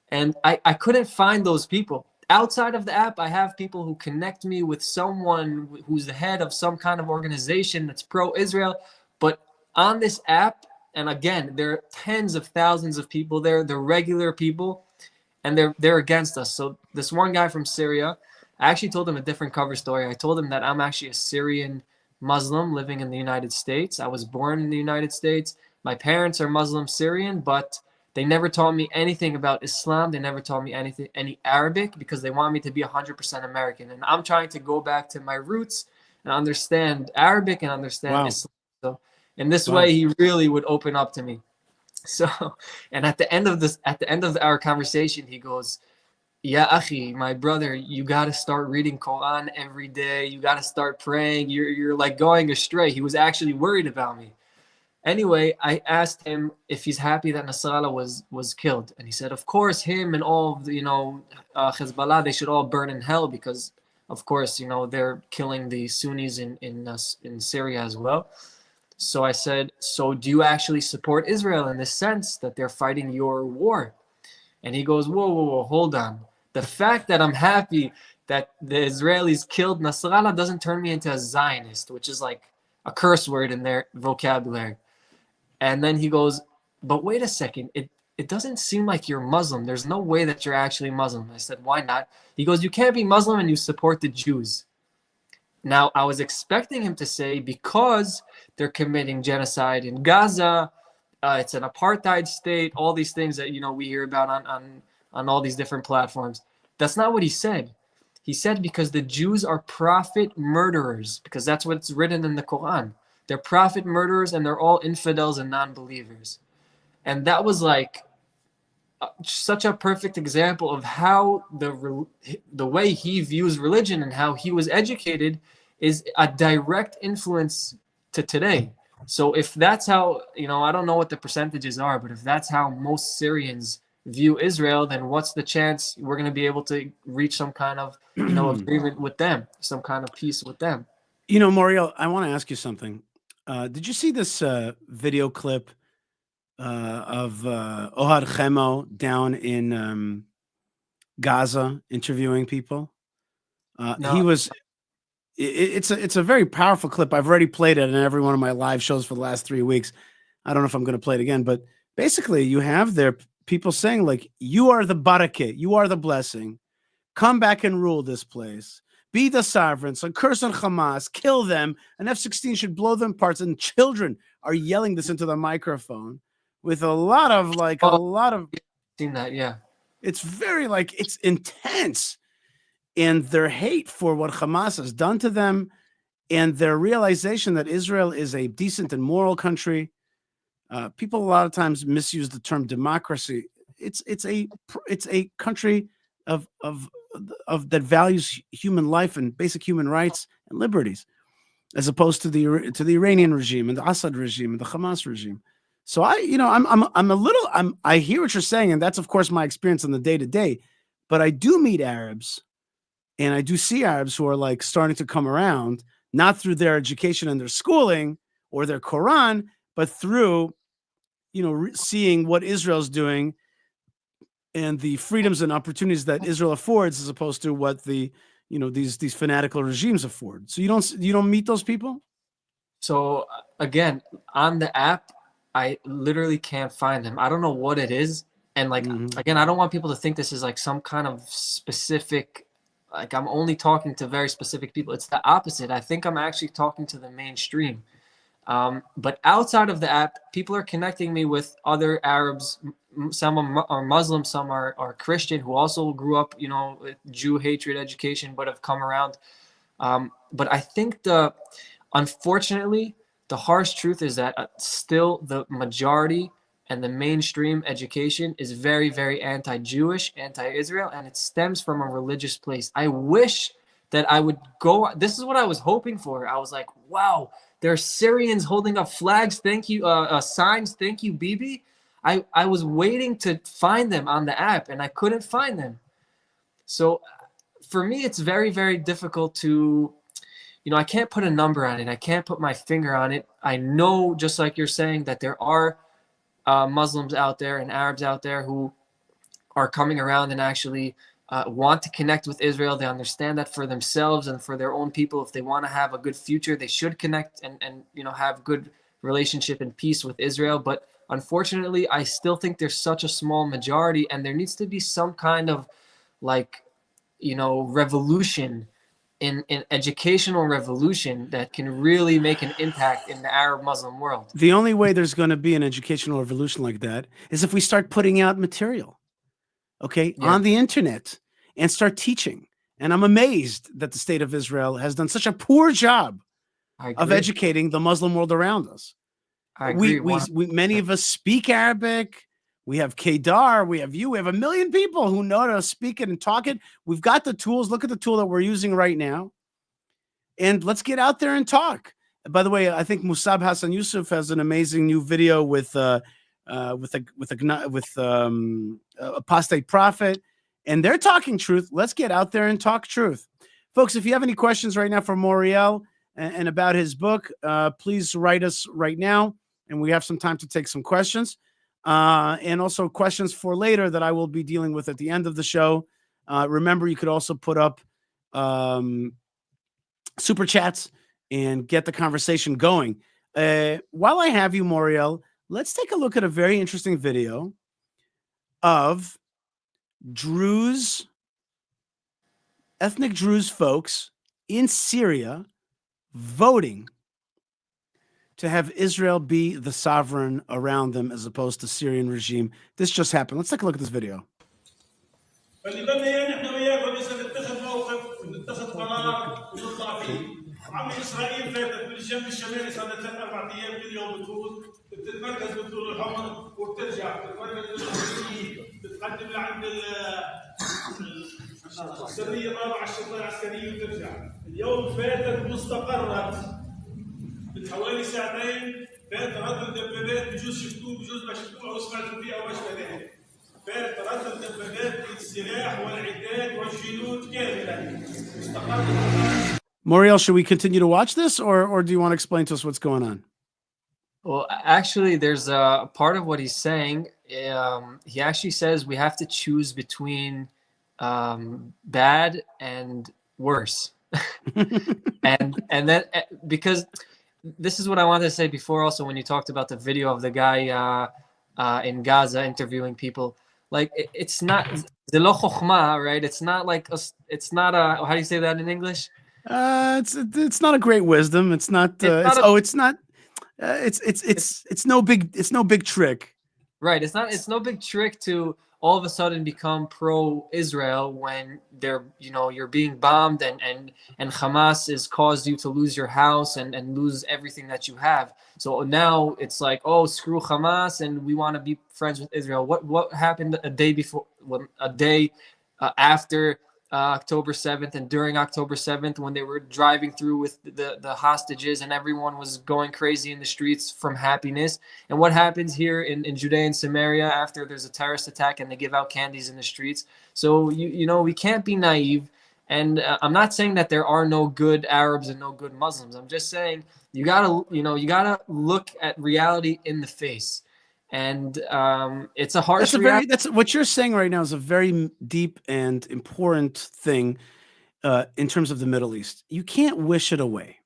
And I couldn't find those people. Outside of the app, I have people who connect me with someone who's the head of some kind of organization that's pro-Israel. But on this app, and again, there are tens of thousands of people there, they're regular people, and they're against us. So this one guy from Syria, I actually told him a different cover story. I told him that I'm actually a Syrian Muslim living in the United States. I was born in the United States. My parents are Muslim Syrian, but they never taught me anything about Islam. They never taught me any Arabic, because they want me to be 100% American. And I'm trying to go back to my roots and understand Arabic and understand Islam. So in this way, he really would open up to me. So, and at the end of our conversation, he goes, "Ya akhi, my brother, you got to start reading Quran every day. You got to start praying. You're like going astray." He was actually worried about me. Anyway, I asked him if he's happy that Nasrallah was killed, and he said, of course, him and all of the, Hezbollah, they should all burn in hell, because, of course, they're killing the Sunnis in Syria as well. So I said, so do you actually support Israel in the sense that they're fighting your war? And he goes, whoa, hold on. The fact that I'm happy that the Israelis killed Nasrallah doesn't turn me into a Zionist, which is like, a curse word in their vocabulary. And then he goes, but wait a second, it doesn't seem like you're Muslim. There's no way that you're actually Muslim. I said, why not? He goes, you can't be Muslim and you support the Jews. Now, I was expecting him to say, because they're committing genocide in Gaza, it's an apartheid state, all these things that, you know, we hear about on all these different platforms. That's not what he said. He said because the Jews are prophet murderers, because that's what's written in the Quran. They're prophet murderers and they're all infidels and non-believers. And that was like such a perfect example of how the way he views religion and how he was educated is a direct influence to today. So if that's how, you know, I don't know what the percentages are, but if that's how most Syrians view Israel, then what's the chance we're going to be able to reach some kind of, you know, agreement with them, some kind of peace with them? You know, Moriel, I want to ask you something. Did you see this video clip of Ohad Chemo down in Gaza interviewing people? No. He was. It's a very powerful clip. I've already played it in every one of my live shows for the last 3 weeks. I don't know if I'm going to play it again, but basically, you have there people saying like, "You are the barakah, you are the blessing. Come back and rule this place. Be the sovereign. So curse on Hamas, kill them. An F-16 should blow them apart." And children are yelling this into the microphone with a lot of Seen that, yeah. It's very it's intense. And their hate for what Hamas has done to them and their realization that Israel is a decent and moral country. People a lot of times misuse the term democracy. It's a country of that values human life and basic human rights and liberties, as opposed to the Iranian regime and the Assad regime and the Hamas regime. So I hear what you're saying, and that's of course my experience on the day to day. But I do meet Arabs, and I do see Arabs who are like starting to come around, not through their education and their schooling or their Quran, but through, you know, seeing what Israel's doing and the freedoms and opportunities that Israel affords, as opposed to what the, you know, these fanatical regimes afford. So you don't meet those people? So again, on the app, I literally can't find them. I don't know what it is. And like, again, I don't want people to think this is like some kind of specific, like I'm only talking to very specific people. It's the opposite. I think I'm actually talking to the mainstream. But outside of the app, people are connecting me with other Arabs. Some are Muslim, some are Christian, who also grew up, you know, with Jew hatred education, but have come around. But I think unfortunately, the harsh truth is that still the majority and the mainstream education is very, very anti-Jewish, anti-Israel, and it stems from a religious place. I wish that I would go. This is what I was hoping for. I was like, wow, there are Syrians holding up flags. Thank you, signs. Thank you, Bibi. I was waiting to find them on the app, and I couldn't find them. So for me, it's very, very difficult to, you know, I can't put a number on it. I can't put my finger on it. I know, just like you're saying, that there are Muslims out there and Arabs out there who are coming around and actually want to connect with Israel. They understand that for themselves and for their own people, if they want to have a good future, they should connect and you know, have good relationship and peace with Israel. But unfortunately, I still think there's such a small majority, and there needs to be some kind of, like, you know, revolution in educational revolution that can really make an impact in the Arab Muslim world. The only way there's going to be an educational revolution like that is if we start putting out material, on the internet, and start teaching. And I'm amazed that the state of Israel has done such a poor job of educating the Muslim world around us. I agree. We many of us speak Arabic. We have Kedar, we have you, we have a million people who know how to speak it and talk it. We've got the tools. Look at the tool that we're using right now. And let's get out there and talk. By the way, I think Musab Hassan Yusuf has an amazing new video with apostate prophet, and they're talking truth. Let's get out there and talk truth. Folks, if you have any questions right now for Moriel and about his book, please write us right now, and we have some time to take some questions. And also questions for later that I will be dealing with at the end of the show. Remember, you could also put up super chats and get the conversation going. While I have you, Moriel, let's take a look at a very interesting video of Druze, ethnic Druze folks in Syria voting to have Israel be the sovereign around them as opposed to Syrian regime. This just happened. Let's take a look at this video. فاللي بدنا اياه نحن وياكم اذا نتخذ موقف ونتخذ قرار ونطلع فيه. عمي اسرائيل فاتت من الجنب الشمالي صار لها 3-4 ايام كل يوم بتفوت بتتمركز بالطول الحمر وبترجع بتتمركز بالحمر بتقدم لعند السريه الرابعه الشرطه العسكريه وترجع. اليوم فاتت واستقرت بحوالي ساعتين. فات رد الدبابات بجوز شفتوه بجوز ما شفتوه او سمعتوا فيه او ما شابه ذلك. فات رد الدبابات بالسلاح والعتاد والجنود كامله. استقرت. Moriel, should we continue to watch this, or do you want to explain to us what's going on? Well, actually, there's a part of what he's saying. He actually says we have to choose between bad and worse, and then because this is what I wanted to say before. Also, when you talked about the video of the guy in Gaza interviewing people, like it's not the lo chokhmah, right? It's not like it's not a, how do you say that in English? It's not a great wisdom. It's not. It's no big trick. Right. It's no big trick to all of a sudden become pro-Israel when you're being bombed and Hamas has caused you to lose your house and lose everything that you have. So now it's like, oh, screw Hamas and we want to be friends with Israel. What happened a day after October 7th and during October 7th when they were driving through with the hostages and everyone was going crazy in the streets from happiness? And what happens here in Judea and Samaria after there's a terrorist attack and they give out candies in the streets? So we can't be naive. And I'm not saying that there are no good Arabs and no good Muslims. I'm just saying you gotta look at reality in the face. And it's a harsh reality. That's what you're saying right now is a very deep and important thing in terms of the Middle East. You can't wish it away.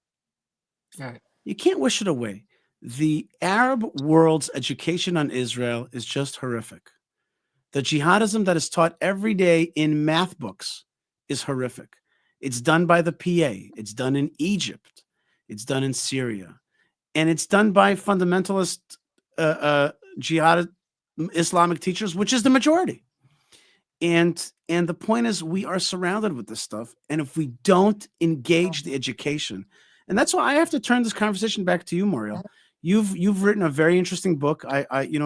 Right. You can't wish it away. The Arab world's education on Israel is just horrific. The jihadism that is taught every day in math books is horrific. It's done by the PA. It's done in Egypt. It's done in Syria. And it's done by fundamentalist jihad Islamic teachers, which is the majority. And the point is we are surrounded with this stuff. And if we don't engage the education, and that's why I have to turn this conversation back to you, Moriel. You've written a very interesting book. I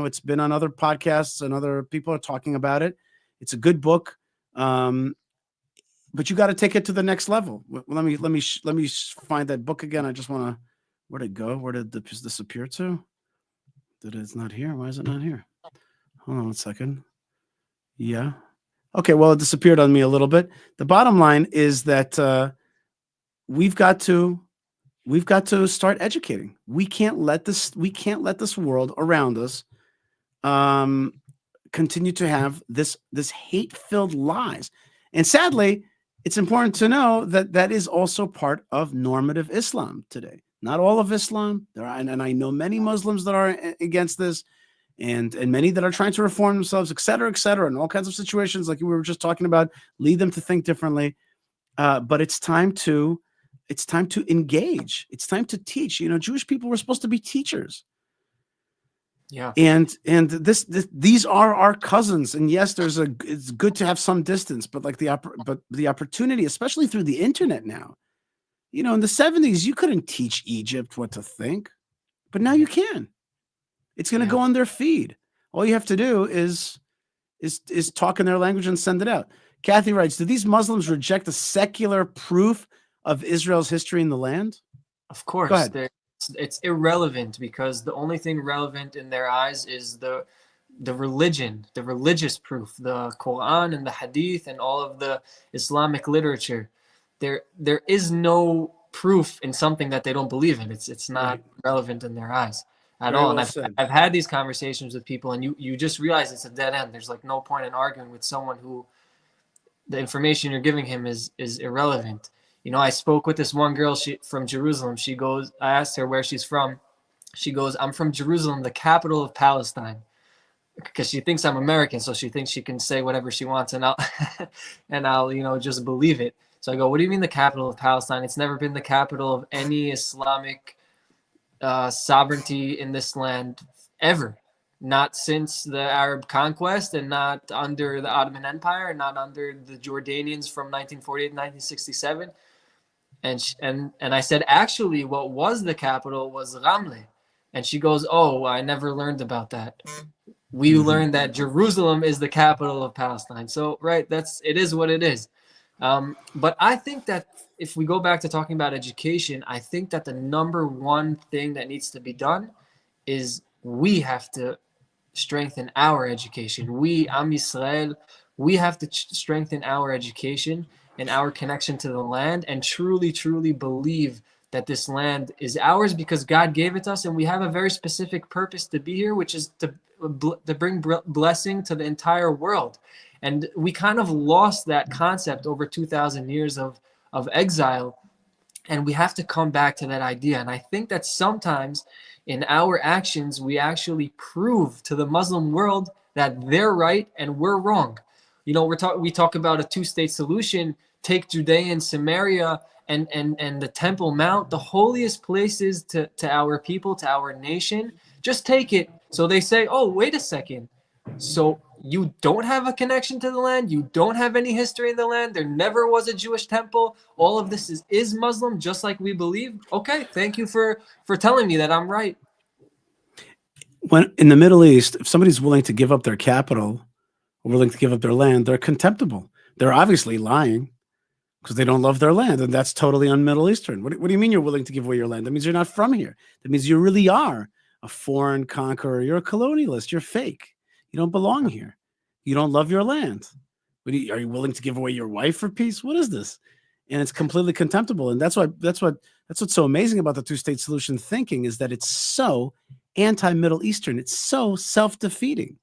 it's been on other podcasts and other people are talking about it. It's a good book. But you got to take it to the next level. Let me find that book again. I just want to, where'd it go? Where did this disappear to? It's not here. Why is it not here? Hold on 1 second. Yeah. Okay. Well, it disappeared on me a little bit. The bottom line is that we've got to start educating. We can't let this world around us continue to have this hate-filled lies. And sadly, it's important to know that that is also part of normative Islam today. Not all of Islam. There are, and I know many Muslims that are against this, and many that are trying to reform themselves, et cetera, and all kinds of situations like we were just talking about lead them to think differently. But it's time to engage. It's time to teach. Jewish people were supposed to be teachers. Yeah. And these are our cousins. And yes, it's good to have some distance, but the opportunity, especially through the internet now. In the 70s, you couldn't teach Egypt what to think, but now you can. It's going to go on their feed. All you have to do is talk in their language and send it out. Kathy writes, do these Muslims reject the secular proof of Israel's history in the land? Of course. Go ahead. It's irrelevant because the only thing relevant in their eyes is the religion, the religious proof, the Quran and the Hadith and all of the Islamic literature. There is no proof in something that they don't believe in. It's not relevant in their eyes at all. And I've had these conversations with people, and you just realize it's a dead end. There's like no point in arguing with someone who the information you're giving him is irrelevant. You know, I spoke with this one girl from Jerusalem. She goes, I asked her where she's from. She goes, I'm from Jerusalem, the capital of Palestine, because she thinks I'm American, so she thinks she can say whatever she wants, and I'll and I'll just believe it. So I go, what do you mean the capital of Palestine? It's never been the capital of any Islamic sovereignty in this land ever. Not since the Arab conquest, and not under the Ottoman Empire, and not under the Jordanians from 1948 to 1967. And I said, actually, what was the capital was Ramle. And she goes, oh, I never learned about that. We learned that Jerusalem is the capital of Palestine. So, right, it is what it is. But I think that if we go back to talking about education, I think that the number one thing that needs to be done is we have to strengthen our education. We, Am Yisrael, we have to strengthen our education and our connection to the land, and truly, truly believe that this land is ours because God gave it to us, and we have a very specific purpose to be here, which is to bring blessing to the entire world. And we kind of lost that concept over 2,000 years of exile, and we have to come back to that idea. And I think that sometimes in our actions, we actually prove to the Muslim world that they're right and we're wrong. You know, we talk about a two-state solution. Take Judea and Samaria and the Temple Mount, the holiest places to our people, to our nation. Just take it. So they say, oh, wait a second. So you don't have a connection to the land. You don't have any history in the land. There never was a Jewish temple. All of this is Muslim, just like we believe. Okay, thank you for telling me that I'm right. When in the Middle East, if somebody's willing to give up their capital, or willing to give up their land, they're contemptible. They're obviously lying because they don't love their land, and that's totally un-Middle Eastern. What do you mean you're willing to give away your land? That means you're not from here. That means you really are a foreign conqueror. You're a colonialist. You're fake. You don't belong here. You don't love your land. Are you willing to give away your wife for peace? What is this? And it's completely contemptible. And that's what's so amazing about the two-state solution thinking, is that it's so anti-Middle Eastern. It's so self-defeating.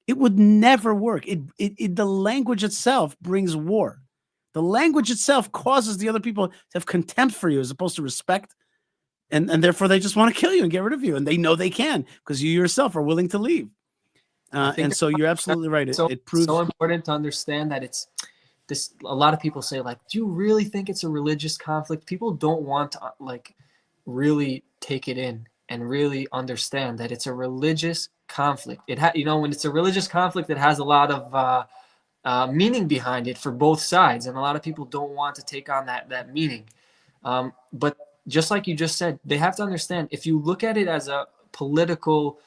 It would never work. The language itself brings war. The language itself causes the other people to have contempt for you as opposed to respect. And therefore they just want to kill you and get rid of you. And they know they can because you yourself are willing to leave. And so you're absolutely right. It proves so important to understand that it's this. A lot of people say, like, do you really think it's a religious conflict? People don't want to really take it in and really understand that it's a religious conflict. When it's a religious conflict, it has a lot of meaning behind it for both sides, and a lot of people don't want to take on that meaning. But just like you just said, they have to understand, if you look at it as a political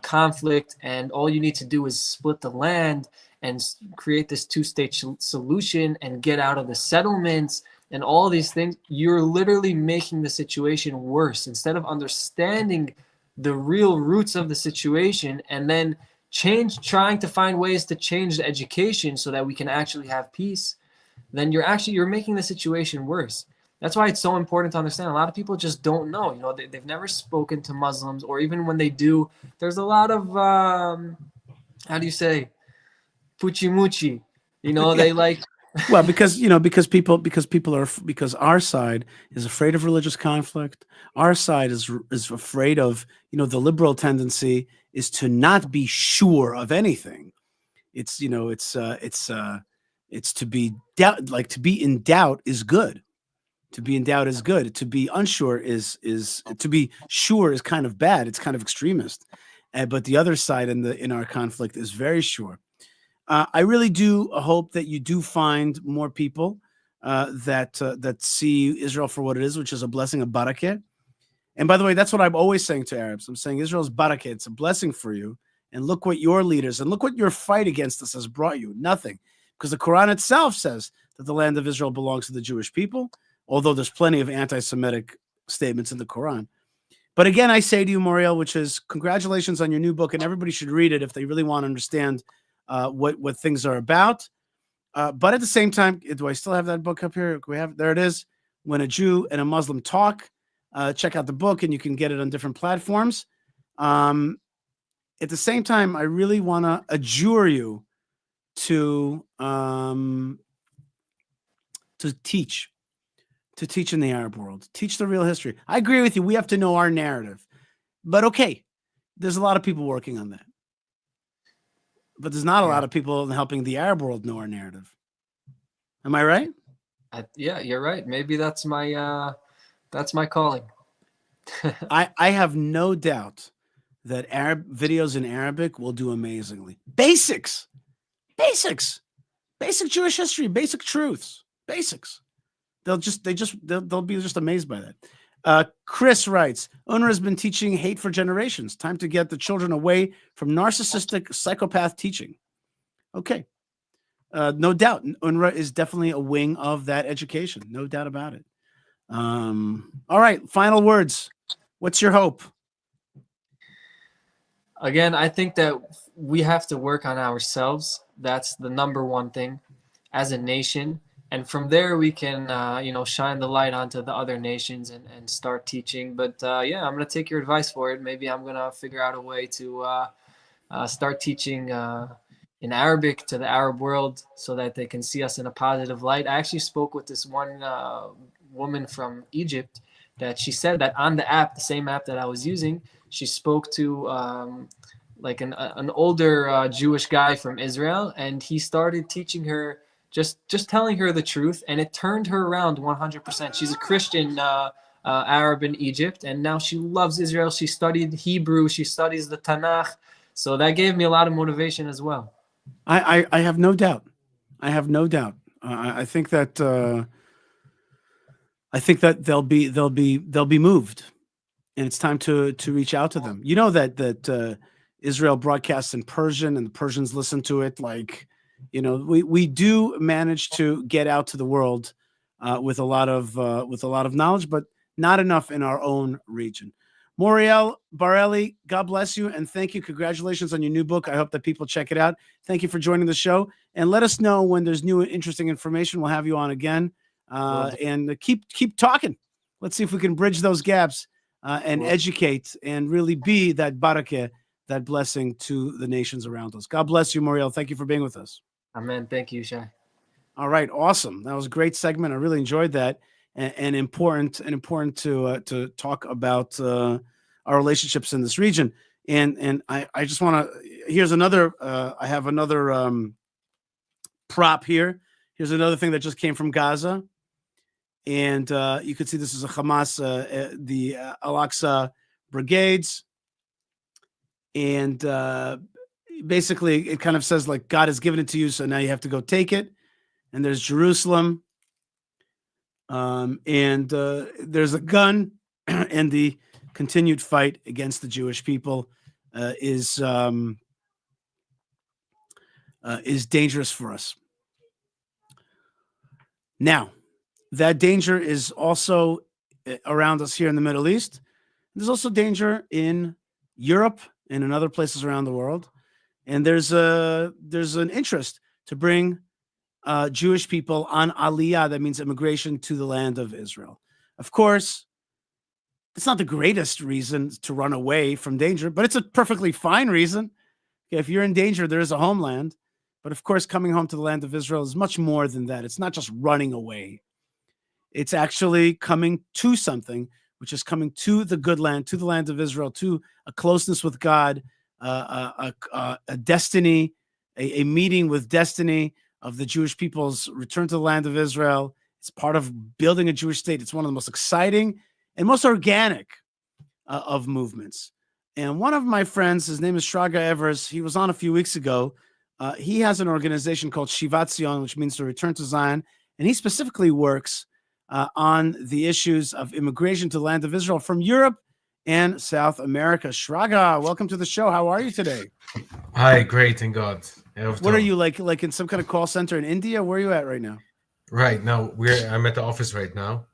conflict and all you need to do is split the land and create this two-state solution and get out of the settlements and all these things, you're literally making the situation worse instead of understanding the real roots of the situation and then trying to find ways to change the education so that we can actually have peace. Then you're making the situation worse. That's why it's so important to understand. A lot of people just don't know. They've never spoken to Muslims, or even when they do, there's a lot of how do you say, puchi muchi. They like. Well, because our side is afraid of religious conflict. Our side is afraid of, the liberal tendency is to not be sure of anything. It's to be doubt, like to be in doubt is good. To be in doubt is good. To be unsure is to be sure is kind of bad. It's kind of extremist. But the other side in our conflict is very sure. I really do hope that you do find more people that see Israel for what it is, which is a blessing, a barakah. And by the way, that's what I'm always saying to Arabs. I'm saying Israel's barakah. It's a blessing for you. And look what your leaders and look what your fight against us has brought you. Nothing. Because the Quran itself says that the land of Israel belongs to the Jewish people, although there's plenty of anti-Semitic statements in the Quran. But again, I say to you, Moriel, which is congratulations on your new book, and everybody should read it if they really want to understand what things are about. But at the same time, do I still have that book up here? There it is. When a Jew and a Muslim talk. Check out the book, and you can get it on different platforms. At the same time, I really want to adjure you to teach to teach in the Arab world. Teach the real history. I agree with you. We have to know our narrative. But okay, there's a lot of people working on that. But there's not a lot of people helping the Arab world know our narrative. Am I right? Yeah, you're right. Maybe that's my calling. I have no doubt that Arab videos in Arabic will do amazingly. Basic Jewish history, basic truths, basics. They'll be just amazed by that. Chris writes, UNRWA has been teaching hate for generations. Time to get the children away from narcissistic psychopath teaching. Okay. No doubt. UNRWA is definitely a wing of that education. No doubt about it. All right. Final words. What's your hope? Again, I think that we have to work on ourselves. That's the number one thing as a nation. And from there, we can, shine the light onto the other nations and start teaching. But yeah, I'm going to take your advice for it. Maybe I'm going to figure out a way to start teaching in Arabic to the Arab world so that they can see us in a positive light. I actually spoke with this one woman from Egypt that she said that on the app, the same app that I was using, she spoke to like an older Jewish guy from Israel, and he started teaching her, just telling her the truth, and it turned her around 100%. She's a Christian Arab in Egypt, and now she loves Israel. She studied Hebrew. She studies the Tanakh. So that gave me a lot of motivation as well. I have no doubt. I have no doubt. I think that they'll be moved, and it's time to reach out to them. You know that Israel broadcasts in Persian, and the Persians listen to it. Like, we do manage to get out to the world with a lot of knowledge, but not enough in our own region. Moriel Barelli, God bless you, and thank you. Congratulations on your new book. I hope that people check it out. Thank you for joining the show, and let us know when there's new interesting information. We'll have you on again, and keep talking. Let's see if we can bridge those gaps and educate and really be that barakah, that blessing to the nations around us. God bless you, Moriel. Thank you for being with us. Amen. Thank you, Shai. All right, awesome. That was a great segment. I really enjoyed that, and important to talk about our relationships in this region. And I just want to. Here's another. I have another prop here. Here's another thing that just came from Gaza, and you can see this is a Hamas, the Al-Aqsa brigades, and basically it kind of says like God has given it to you, so now you have to go take it. And there's Jerusalem, and there's a gun, and the continued fight against the Jewish people is dangerous for us. Now, that danger is also around us here in the Middle East. There's also danger in Europe and in other places around the world, and there's an interest to bring Jewish people on Aliyah, that means immigration, to the land of Israel. Of course, it's not the greatest reason to run away from danger, but it's a perfectly fine reason. Okay, if you're in danger, there is a homeland. But of course, coming home to the land of Israel is much more than that. It's not just running away. It's actually coming to something, which is coming to the good land, to the land of Israel, to a closeness with God, a destiny, a meeting with destiny of the Jewish people's return to the land of Israel. It's part of building a Jewish state. It's one of the most exciting and most organic of movements. And one of my friends, his name is Shraga Evers, he was on a few weeks ago. He has an organization called Shivat Zion, which means to return to Zion. And he specifically works on the issues of immigration to the land of Israel from Europe and South America. Shraga, welcome to the show. How are you today? Hi, great, thank God. What are you like in some kind of call center in India? Where are you at right now? Right now, I'm at the office right now.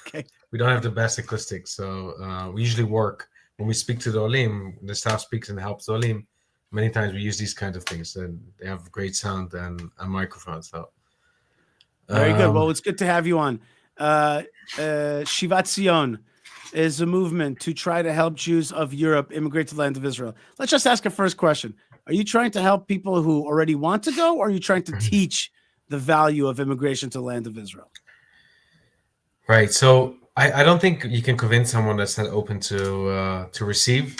Okay. We don't have the best acoustics, so we usually work when we speak to the Olim. The staff speaks and helps the Olim. Many times we use these kinds of things, and they have great sound and a microphone. So very good. Well, it's good to have you on. Shivat Zion is a movement to try to help Jews of Europe immigrate to the land of Israel. Let's just ask a first question. Are you trying to help people who already want to go, or are you trying to teach the value of immigration to the land of Israel? Right. So I don't think you can convince someone that's not open to receive.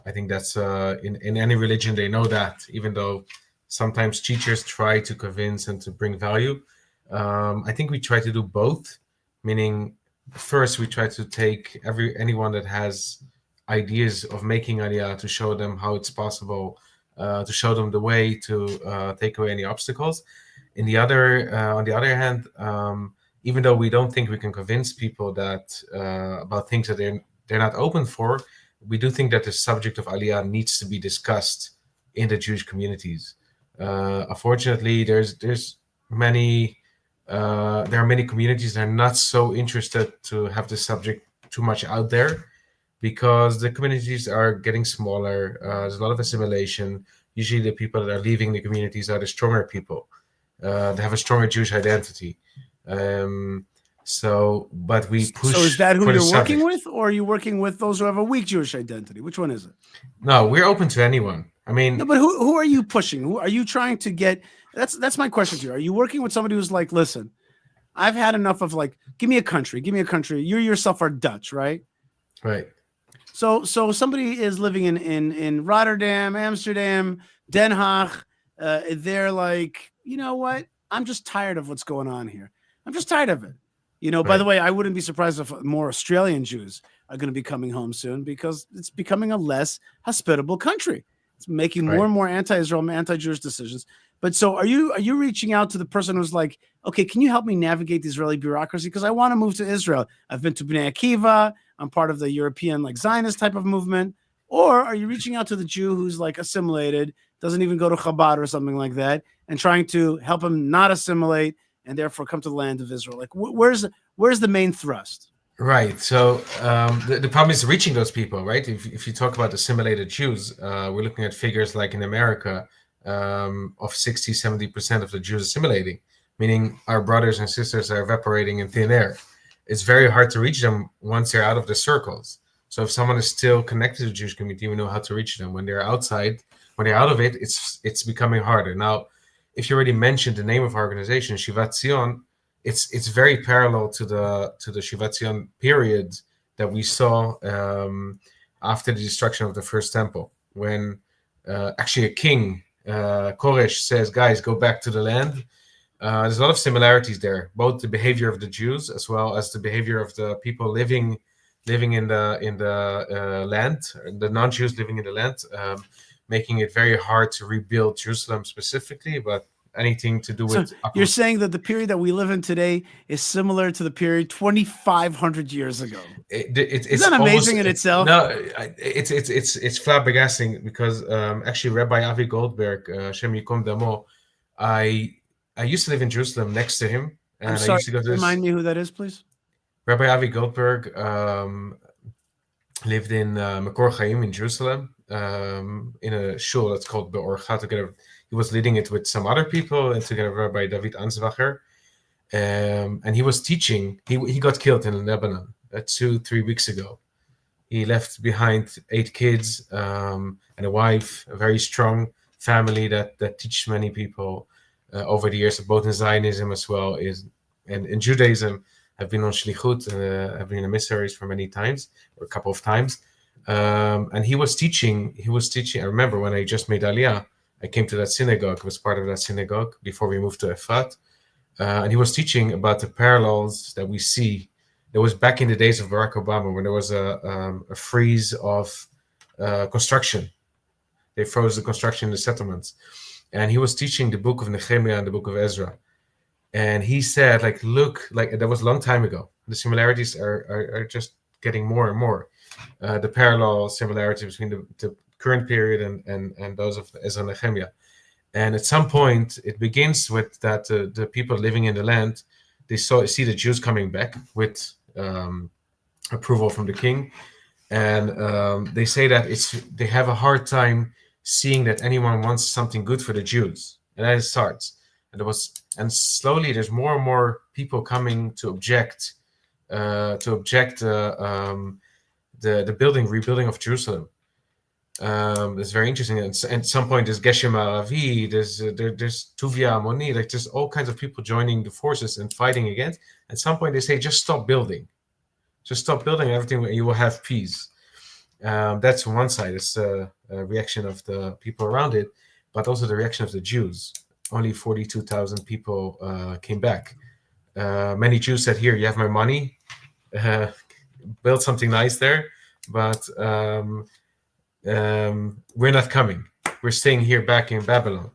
I think that's in any religion they know that, even though sometimes teachers try to convince and to bring value. I think we try to do both, meaning first we try to take anyone that has ideas of making aliyah to show them how it's possible, to show them the way to take away any obstacles. On the other hand, even though we don't think we can convince people that about things that they're not open for, we do think that the subject of aliyah needs to be discussed in the Jewish communities. Unfortunately, there are many communities that are not so interested to have the subject too much out there, because the communities are getting smaller. There's a lot of assimilation. Usually the people that are leaving the communities are the stronger people. They have a stronger Jewish identity. But we push. So is that who for the you're working subject. with, or are you working with those who have a weak Jewish identity? Which one is it? No, we're open to anyone. I mean, No, but who are you pushing? Who are you trying to get? That's my question to you. Are you working with somebody who's like, listen, I've had enough of like, give me a country. You yourself are Dutch, right? right. So somebody is living in Rotterdam, Amsterdam, Den Haag. They're like, you know what? I'm just tired of what's going on here. I'm just tired of it. By the way, I wouldn't be surprised if more Australian Jews are going to be coming home soon, because it's becoming a less hospitable country. It's making more and more anti-Israel, anti-Jewish decisions. But so are you reaching out to the person who's like, okay, can you help me navigate the Israeli bureaucracy? Because I want to move to Israel. I've been to Bnei Akiva. I'm part of the European like Zionist type of movement. Or are you reaching out to the Jew who's like assimilated, doesn't even go to Chabad or something like that, and trying to help him not assimilate and therefore come to the land of Israel? Like, where's the main thrust? Right. So the problem is reaching those people, right? If you talk about assimilated Jews, we're looking at figures like in America of 60, 70% of the Jews assimilating, meaning our brothers and sisters are evaporating in thin air. It's very hard to reach them once they're out of the circles. So if someone is still connected to the Jewish community, we know how to reach them. When they're outside, when they're out of it, it's becoming harder. Now, if you already mentioned the name of our organization, Shivat Zion, it's very parallel to the Shivat Zion period that we saw after the destruction of the first temple, when actually a king, Koresh, says, guys, go back to the land. There's a lot of similarities there, both the behavior of the Jews as well as the behavior of the people living in the land, the non-Jews living in the land, making it very hard to rebuild Jerusalem specifically, but anything to do with... So you're saying that the period that we live in today is similar to the period 2,500 years ago. It's that amazing in itself? No, it's flabbergasting, because actually Rabbi Avi Goldberg, Shem Yikom Damo, I used to live in Jerusalem next to him, and I'm sorry, I used to go to remind me who that is, please. Rabbi Avi Goldberg lived in Makor Chaim in Jerusalem, in a shul that's called Be'orcha. Together, he was leading it with some other people, and together with Rabbi David Ansbacher. And he was teaching. He got killed in Lebanon 2-3 weeks ago. He left behind 8 kids and a wife, a very strong family that teaches many people over the years, both in Zionism as well and in Judaism. I've been on Shlichut, I've been in emissaries for many times, or a couple of times. And he was teaching. I remember when I just made Aliyah, I came to that synagogue, was part of that synagogue before we moved to Efrat. And he was teaching about the parallels that we see. There was back in the days of Barack Obama, when there was a freeze of construction. They froze the construction in the settlements. And he was teaching the book of Nehemiah and the book of Ezra. And he said, look, that was a long time ago. The similarities are just getting more and more. The parallel similarity between the current period and those of Ezra and Nehemiah. And at some point, it begins with that the people living in the land, they see the Jews coming back with approval from the king. And they say that they have a hard time seeing that anyone wants something good for the Jews. And that it starts. And slowly there's more and more people coming to object the rebuilding of Jerusalem. It's very interesting. And at some point, there's Geshem Aravi, there's Tuvia Amoni, like there's all kinds of people joining the forces and fighting against. At some point, they say, just stop building. Just stop building everything, and you will have peace. That's one side. It's a reaction of the people around it, but also the reaction of the Jews. Only 42,000 people came back. Many Jews said, here, you have my money. Build something nice there. But we're not coming. We're staying here back in Babylon.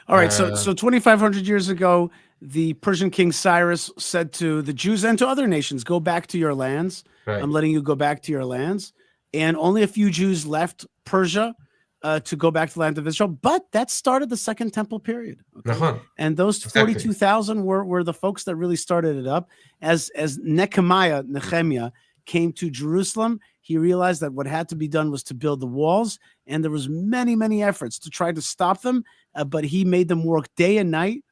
All right. So 2,500 years ago, the Persian king Cyrus said to the Jews and to other nations, go back to your lands. Right. I'm letting you go back to your lands. And only a few Jews left Persia to go back to the land of Israel. But that started the Second Temple period. Okay? And those 42,000 were the folks that really started it up. As Nehemiah came to Jerusalem, he realized that what had to be done was to build the walls, and there was many efforts to try to stop them, but he made them work day and night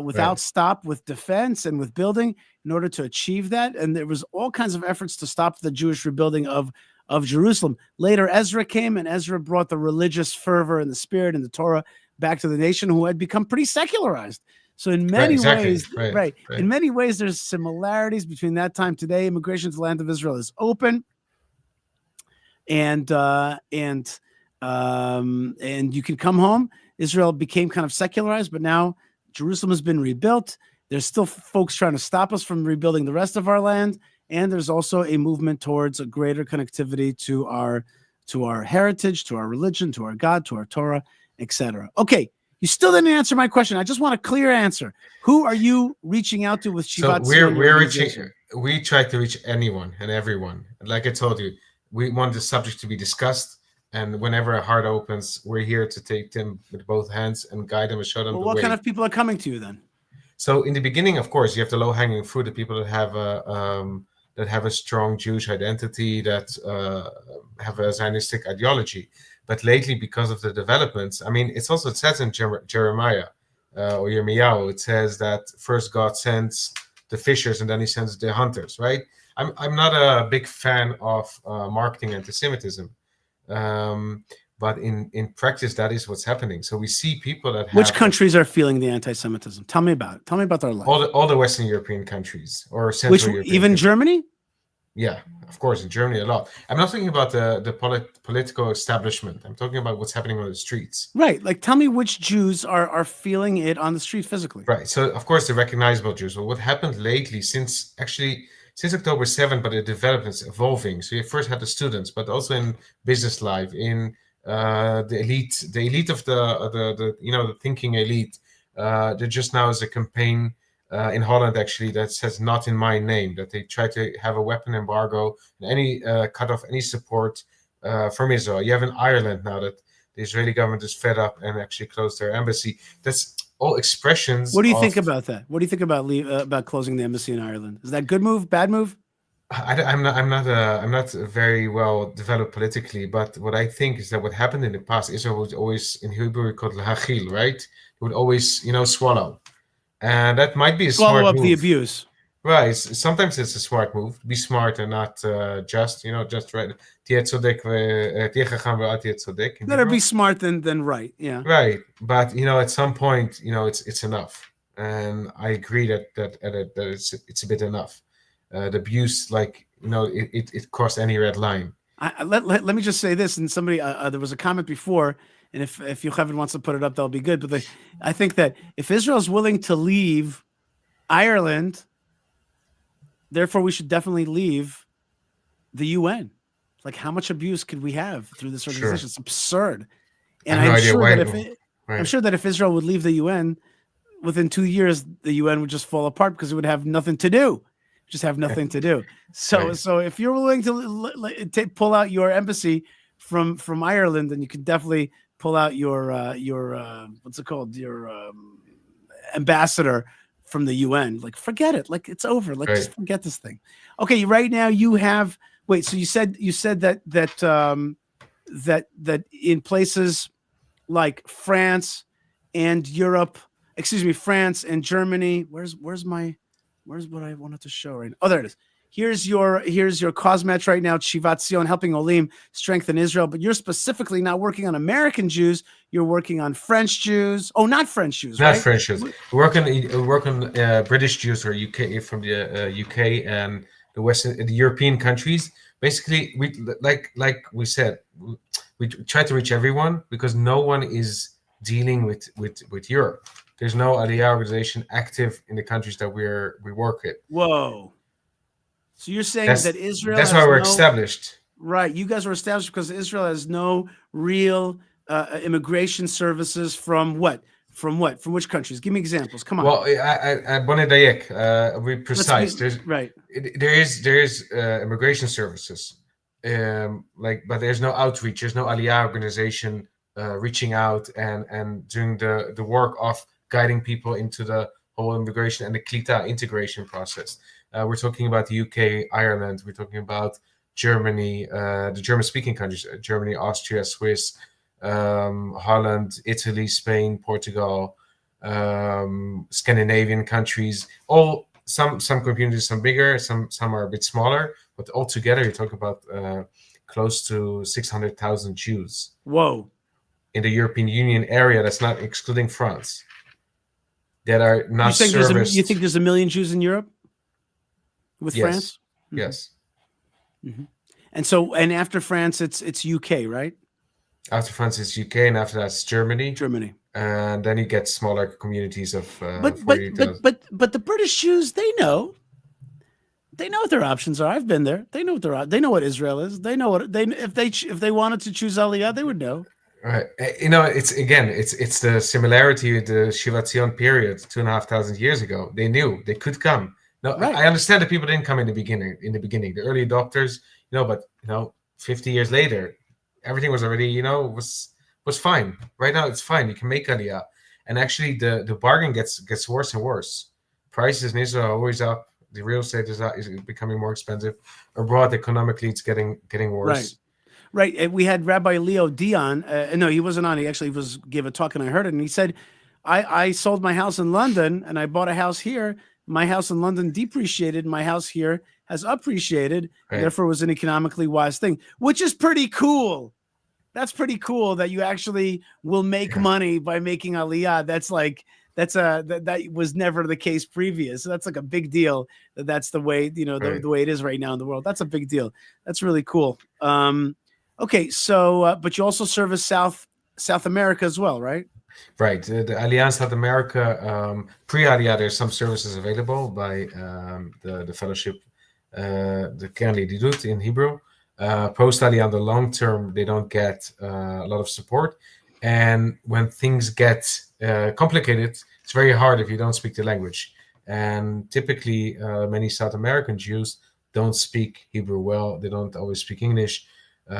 without stop, with defense and with building, in order to achieve that. And there was all kinds of efforts to stop the Jewish rebuilding of Jerusalem. Later, Ezra came, and Ezra brought the religious fervor and the spirit and the Torah back to the nation, who had become pretty secularized. So in many ways, in many ways, there's similarities between that time today. Immigration to the land of Israel is open, and you can come home. Israel became kind of secularized, but now Jerusalem has been rebuilt. There's still folks trying to stop us from rebuilding the rest of our land, and there's also a movement towards a greater connectivity to our heritage, to our religion, to our God, to our Torah, etc. Okay. You still didn't answer my question. I just want a clear answer. Who are you reaching out to with Shivat? So we try to reach anyone and everyone. Like I told you, we want the subject to be discussed, and whenever a heart opens, we're here to take them with both hands and guide them and show them the way. What kind of people are coming to you then? So in the beginning, of course, you have the low-hanging fruit, the people that have a strong Jewish identity, that have a Zionistic ideology. But lately, because of the developments, I mean, it says in Jeremiah or Yirmiyahu, it says that first God sends the fishers and then he sends the hunters, right? I'm not a big fan of marketing anti-Semitism, but in practice, that is what's happening. So we see people that have... Which countries are feeling the anti-Semitism? Tell me about it. Tell me about their life. All the Western European countries, or Central European even countries. Germany? Yeah, of course, in Germany a lot. I'm not talking about the political establishment. I'm talking about what's happening on the streets. Right. Like, tell me which Jews are feeling it on the street physically. Right. So, of course, the recognizable Jews. Well, what happened lately, since October 7th, but it developed, it's evolving. So you first had the students, but also in business life, in the elite of the thinking elite. There just now is a campaign in Holland, actually, that says "not in my name," that they try to have a weapon embargo and any cut off any support from Israel. You have in Ireland now that the Israeli government is fed up and actually closed their embassy. That's all expressions. What do you think about that? What do you think about closing the embassy in Ireland? Is that a good move, bad move? I'm not very well developed politically, but what I think is that what happened in the past, Israel would always, in Hebrew, called lahachil, right? It would always, swallow. And that might be a smart move. Swallow up the abuse. Right. Sometimes it's a smart move. Be smart and not just right. Better be smart than right. Yeah. Right. But at some point, it's enough. And I agree that it's a bit enough. The abuse, it crossed any red line. Let me just say this. And somebody, there was a comment before. And if Yocheved wants to put it up, that'll be good. But I think that if Israel is willing to leave Ireland, therefore we should definitely leave the UN. Like, how much abuse could we have through this organization? Sure. It's absurd. And I'm sure that if Israel would leave the UN, within 2 years, the UN would just fall apart because it would have nothing to do. Just have nothing to do. So if you're willing to pull out your embassy from Ireland, then you can definitely pull out your what's it called? Your ambassador from the UN. Like, forget it. Like, it's over. Like, just forget this thing. Okay, right now you have. Wait, so you said that in places like France and Europe, France and Germany. Where's what I wanted to show right now? Oh, there it is. here's your cause match right now, Shivat Zion, helping Olim strengthen Israel. But you're specifically not working on American Jews. You're working on French Jews. Oh, not French Jews, Not right? French Jews. We work on British Jews or UK from the UK and the European countries. Basically, we like we said, we try to reach everyone because no one is dealing with Europe. There's no Aliyah organization active in the countries that we work with. Whoa. So you're saying that Israel that's why we're established. Right. You guys were established because Israel has no real immigration services from what? From which countries? Give me examples. Come on. Well, I Bonnet Dayek, be precise. Right. There is immigration services, but there's no outreach. There's no Aliyah organization reaching out and doing the work of guiding people into the whole immigration and the Klita integration process. We're talking about the UK, Ireland. We're talking about Germany, the German-speaking countries: Germany, Austria, Swiss, Holland, Italy, Spain, Portugal, Scandinavian countries. All some communities, some bigger, some are a bit smaller, but altogether you're talking about close to 600,000 Jews. Whoa! In the European Union area, that's not excluding France, that are not serviced. You think there's 1 million Jews in Europe with France? Mm-hmm. Yes. Mm-hmm. And after France, it's UK, right? After France, it's UK, and after that, it's Germany. And then you get smaller communities of. But the British Jews, they know what their options are. I've been there. They know what Israel is. They know if they wanted to choose Aliyah, they would know. Right. It's the similarity with the Shivat Zion period 2,500 years ago. They knew they could come. No, right. I understand that people didn't come in the beginning, the early adopters, but 50 years later, everything was already, was fine. Right now, it's fine. You can make Aliyah. And actually, the bargain gets worse and worse. Prices in Israel are always up. The real estate is becoming more expensive. Abroad, economically, it's getting worse. Right. And we had Rabbi Leo Dion. No, he wasn't on. He actually gave a talk, and I heard it. And he said, I sold my house in London, and I bought a house here. My house in London depreciated. My house here has appreciated. Right. Therefore, it was an economically wise thing, which is pretty cool. That's pretty cool that you actually will make money by making Aliyah. That was never the case previous. So that's like a big deal. That's the way the way it is right now in the world. That's a big deal. That's really cool. Okay, so but you also service South America as well, right? Right. The Aliyah South America, pre-Aliyah, there's some services available by the fellowship, the Keren Lididut in Hebrew. Post-Aliyah, on the long term, they don't get a lot of support. And when things get complicated, it's very hard if you don't speak the language. And typically, many South American Jews don't speak Hebrew well. They don't always speak English.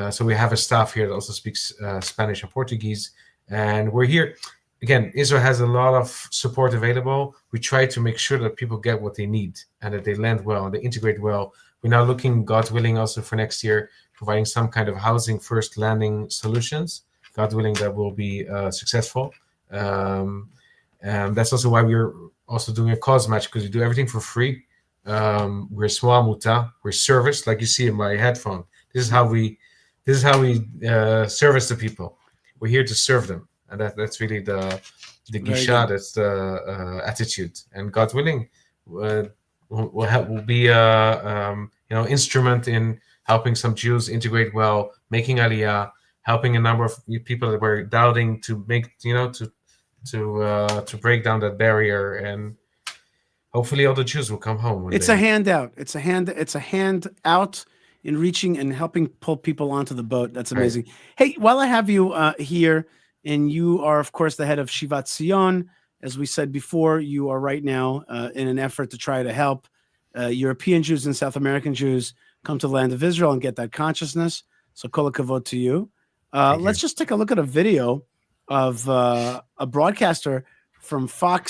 So we have a staff here that also speaks Spanish and Portuguese. And we're here. Again, Israel has a lot of support available. We try to make sure that people get what they need and that they land well and they integrate well. We're now looking, God willing, also for next year, providing some kind of housing first landing solutions. God willing, that will be successful. And that's also why we're also doing a cause match, because we do everything for free. We're small muta. We're serviced, like you see in my headphone. This is how we service the people. We're here to serve them, and that's really the gisha. That's the attitude. And God willing, will be a instrument in helping some Jews integrate well, making Aliyah, helping a number of people that were doubting to make to break down that barrier, and hopefully all the Jews will come home. It's a handout. It's a hand out in reaching and helping pull people onto the boat. That's amazing. Right. Hey, while I have you here, and you are, of course, the head of Shivat Zion, as we said before, you are right now in an effort to try to help European Jews and South American Jews come to the land of Israel and get that consciousness. So kol hakavod to you. Let's just take a look at a video of a broadcaster from from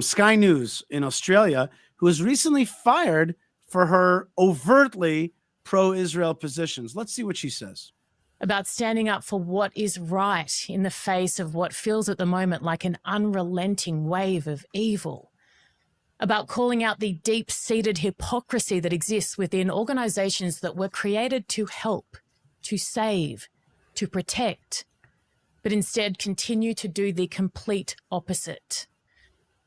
Sky News in Australia, who was recently fired for her overtly pro-Israel positions. Let's see what she says. About standing up for what is right in the face of what feels at the moment like an unrelenting wave of evil. about calling out the deep-seated hypocrisy that exists within organizations that were created to help, to save, to protect, but instead continue to do the complete opposite.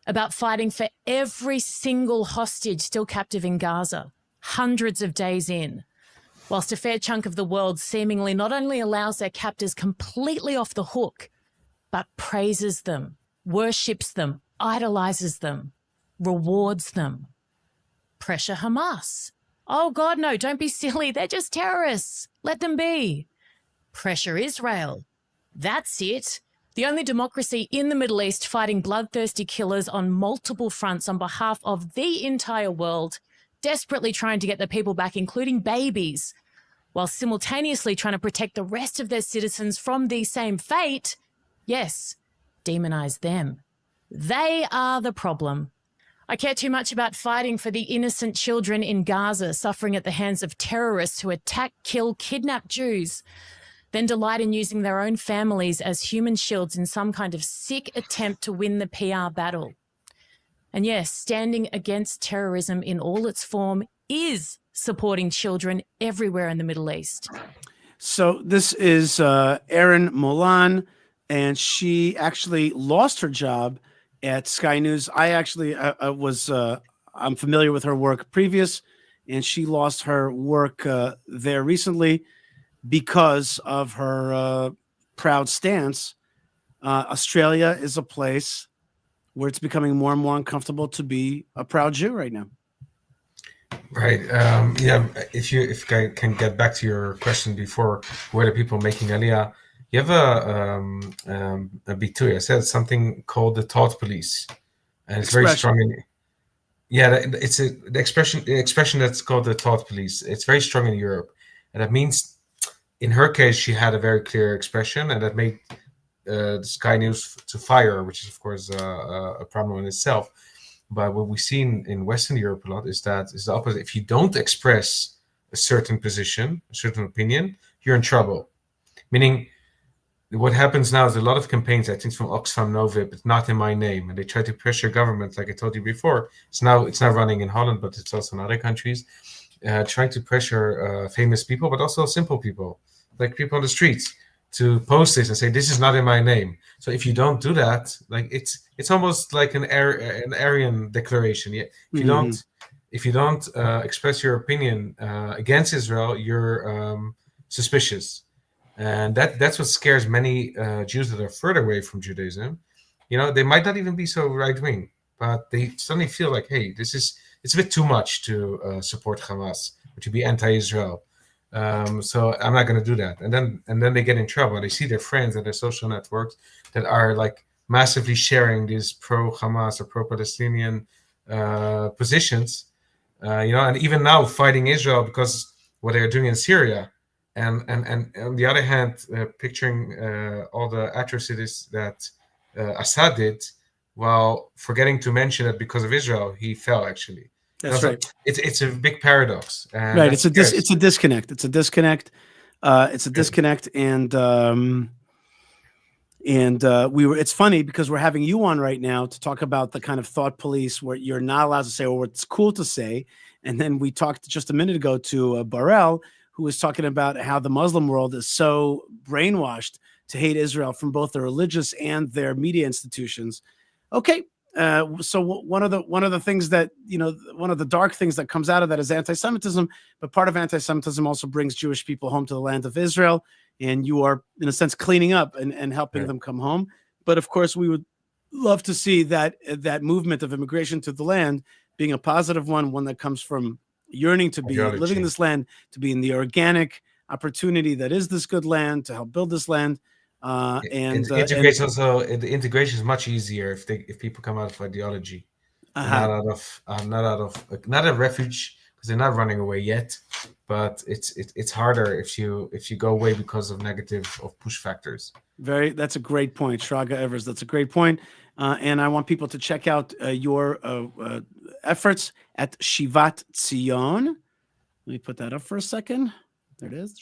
About fighting for every single hostage still captive in Gaza, hundreds of days in, whilst a fair chunk of the world seemingly not only allows their captors completely off the hook, but praises them, worships them, idolizes them, rewards them. Pressure Hamas. Oh God, no, don't be silly. They're just terrorists. Let them be. Pressure Israel. That's it. The only democracy in the Middle East fighting bloodthirsty killers on multiple fronts on behalf of the entire world, desperately trying to get the people back, including babies, while simultaneously trying to protect the rest of their citizens from the same fate. Yes, demonize them. They are the problem. I care too much about fighting for the innocent children in Gaza suffering at the hands of terrorists who attack, kill, kidnap Jews, then delight in using their own families as human shields in some kind of sick attempt to win the PR battle. And yes, standing against terrorism in all its form is supporting children everywhere in the Middle East. So this is Erin Molan, and she actually lost her job at Sky News. I actually I'm familiar with her work previous, and she lost her work there recently because of her proud stance. Australia is a place where it's becoming more and more uncomfortable to be a proud Jew right now. Right. If I can get back to your question before, where are people making Aliyah? You have a bitui. I said something called the thought police, and it's very strong. It's the expression that's called the thought police. It's very strong in Europe, and that means, in her case, she had a very clear expression, and that made the Sky News to fire, which is of course a problem in itself. But what we've seen in Western Europe a lot is that it's the opposite. If you don't express a certain position, a certain opinion, you're in trouble. Meaning, what happens now is a lot of campaigns, I think from Oxfam Novib, it's not in my name, and they try to pressure governments, like I told you before. It's not running in Holland, but it's also in other countries, trying to pressure famous people, but also simple people, like people on the streets, to post this and say, this is not in my name. So if you don't do that, like it's almost like an Aryan declaration. Yeah? If you don't express your opinion against Israel, you're suspicious. And that's what scares many Jews that are further away from Judaism. You know, they might not even be so right-wing, but they suddenly feel like, hey, it's a bit too much to support Hamas or to be anti-Israel. So I'm not going to do that. And then they get in trouble. They see their friends and their social networks that are like massively sharing these pro-Hamas or pro-Palestinian positions. And even now fighting Israel because what they're doing in Syria. And on the other hand, picturing all the atrocities that Assad did, while forgetting to mention that because of Israel, he fell actually. That's right. It's a big paradox. And right. It's a disconnect. It's a disconnect. It's funny because we're having you on right now to talk about the kind of thought police where you're not allowed to say or what's cool to say. And then we talked just a minute ago to Barel, who was talking about how the Muslim world is so brainwashed to hate Israel from both the religious and their media institutions. Okay. So one of the things that, one of the dark things that comes out of that is anti-Semitism, but part of anti-Semitism also brings Jewish people home to the land of Israel. And you are, in a sense, cleaning up and helping them come home. But of course, we would love to see that movement of immigration to the land being a positive one that comes from yearning to be living in this land, to be in the organic opportunity that is this good land, to help build this land. The integration is much easier if people come out of ideology, not a refuge, because they're not running away yet. But it's harder if you go away because of push factors. That's a great point, Shraga Evers. That's a great point. And I want people to check out your efforts at Shivat Zion. Let me put that up for a second. There it is.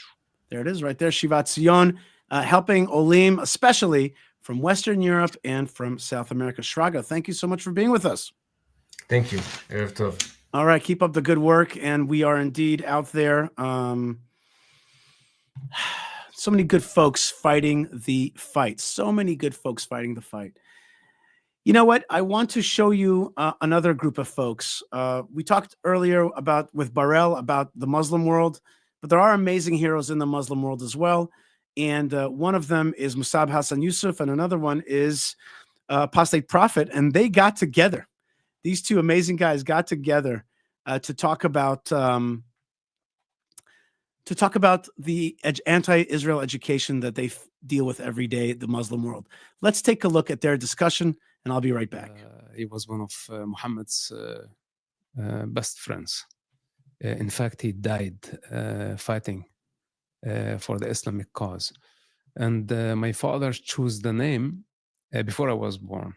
There it is right there. Shivat Zion, helping Olim, especially from Western Europe and from South America. Shraga, thank you so much for being with us. Thank you. Erev Tov. All right, keep up the good work, and we are indeed out there. So many good folks fighting the fight. So many good folks fighting the fight. You know what? I want to show you another group of folks. We talked earlier with Barel about the Muslim world, but there are amazing heroes in the Muslim world as well. And one of them is Musab Hassan Yusuf, and another one is Apostate Prophet. And they got together. These two amazing guys got together to talk about the anti-Israel education that they deal with every day, the Muslim world. Let's take a look at their discussion, and I'll be right back. He was one of Muhammad's best friends. In fact, he died fighting for the Islamic cause. And my father chose the name before I was born.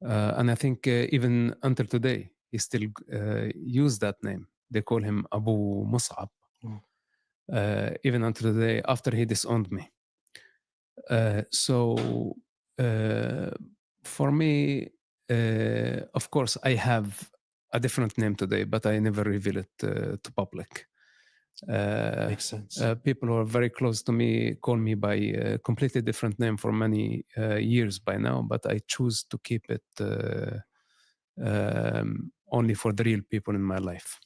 And I think even until today, he still used that name. They call him Abu Mus'ab. Even until today, after he disowned me. So for me, of course, I have a different name today, but I never reveal it to public. Makes sense. People who are very close to me call me by a completely different name for many years by now, but I choose to keep it only for the real people in my life.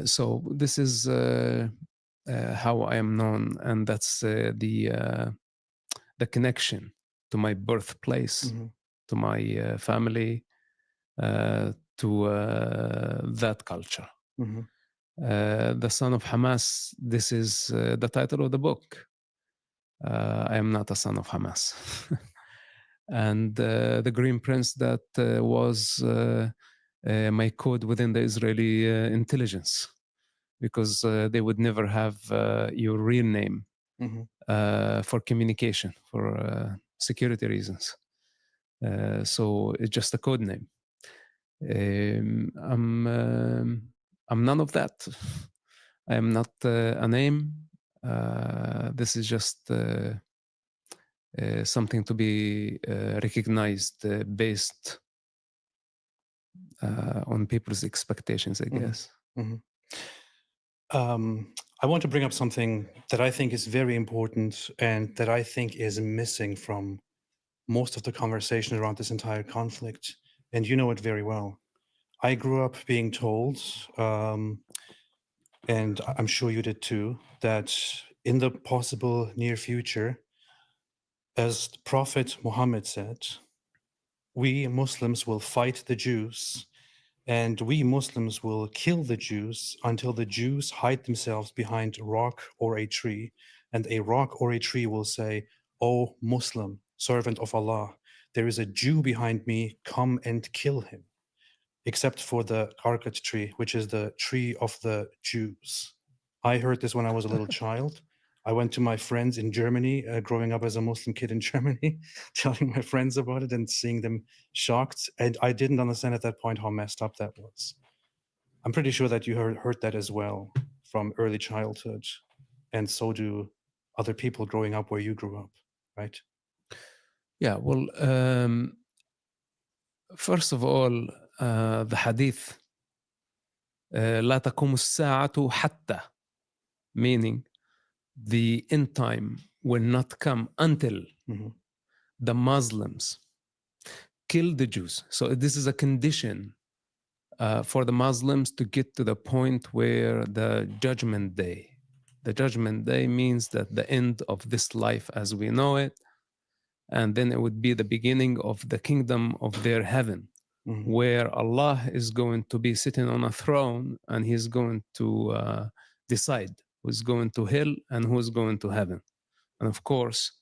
So this is how I am known, and that's the connection to my birthplace, to my family, to that culture. The son of Hamas, this is the title of the book. I am not a son of Hamas. And the Green Prince, that was my code within the Israeli intelligence, because they would never have your real name for communication, for security reasons. So it's just a code name. I'm none of that. I am not a name. This is just something to be recognized based on people's expectations, I guess. I want to bring up something that I think is very important and that I think is missing from most of the conversation around this entire conflict. And you know it very well. I grew up being told, and I'm sure you did too, that in the possible near future, as Prophet Muhammad said, we Muslims will fight the Jews, and we Muslims will kill the Jews until the Jews hide themselves behind a rock or a tree, and a rock or a tree will say, "O Muslim, servant of Allah, there is a Jew behind me, come and kill him." Except for the Karkat tree, which is the tree of the Jews. I heard this when I was a little child. I went to my friends in Germany, growing up as a Muslim kid in Germany, telling my friends about it and seeing them shocked. And I didn't understand at that point how messed up that was. I'm pretty sure that you heard that as well from early childhood. And so do other people growing up where you grew up, right? Yeah, well, first of all, the hadith, لا تقوم الساعة حتى, meaning the end time will not come until the Muslims kill the Jews. So this is a condition for the Muslims to get to the point where the judgment day means that the end of this life as we know it, and then it would be the beginning of the kingdom of their heaven, where Allah is going to be sitting on a throne, and he's going to decide who's going to hell and who's going to heaven. And of course,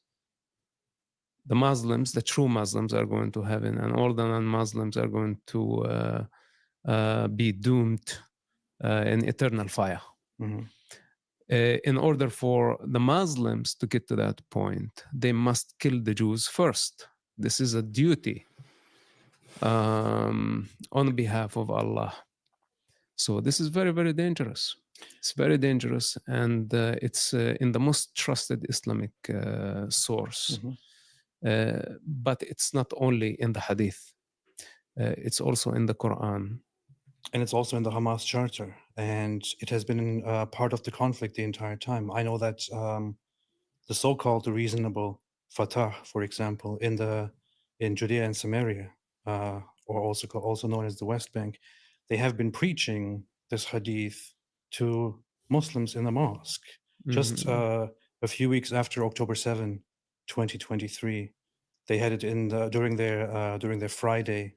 the Muslims, the true Muslims, are going to heaven, and all the non-Muslims are going to be doomed in eternal fire. In order for the Muslims to get to that point, they must kill the Jews first. This is a duty on behalf of Allah. So this is very, very dangerous. It's very dangerous, and it's in the most trusted Islamic source. But it's not only in the hadith. It's also in the Quran. And it's also in the Hamas charter. And it has been part of the conflict the entire time. I know that the so-called reasonable Fatah, for example, in Judea and Samaria, or also known as the West Bank, they have been preaching this hadith to Muslims in the mosque. Just a few weeks after October 7, 2023, they had it during their Friday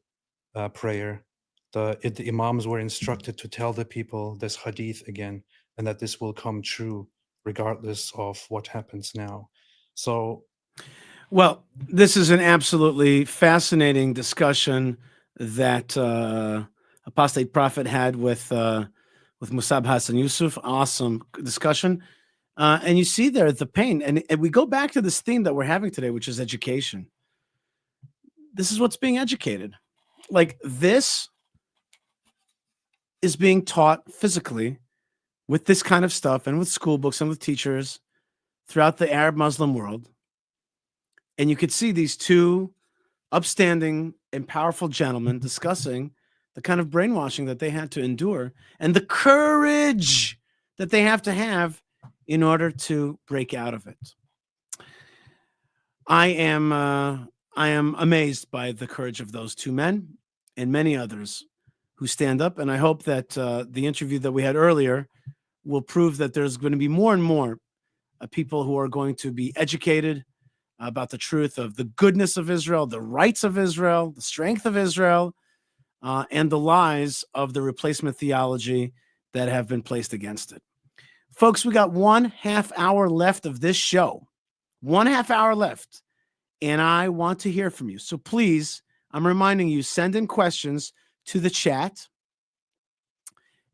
prayer. The imams were instructed to tell the people this hadith again, and that this will come true regardless of what happens now. So, well, this is an absolutely fascinating discussion that Apostate Prophet had with Musab Hassan Yusuf. Awesome discussion. And you see there the pain. And we go back to this theme that we're having today, which is education. This is what's being educated. Like, this is being taught physically with this kind of stuff and with school books and with teachers throughout the Arab Muslim world. And you could see these two upstanding and powerful gentlemen discussing the kind of brainwashing that they had to endure and the courage that they have to have in order to break out of it. I am amazed by the courage of those two men and many others who stand up. And I hope that the interview that we had earlier will prove that there's going to be more and more people who are going to be educated about the truth of the goodness of Israel, the rights of Israel, the strength of Israel, and the lies of the replacement theology that have been placed against it. Folks, we got 1/2 hour left of this show. 1/2 hour left. And I want to hear from you. So please, I'm reminding you, send in questions to the chat,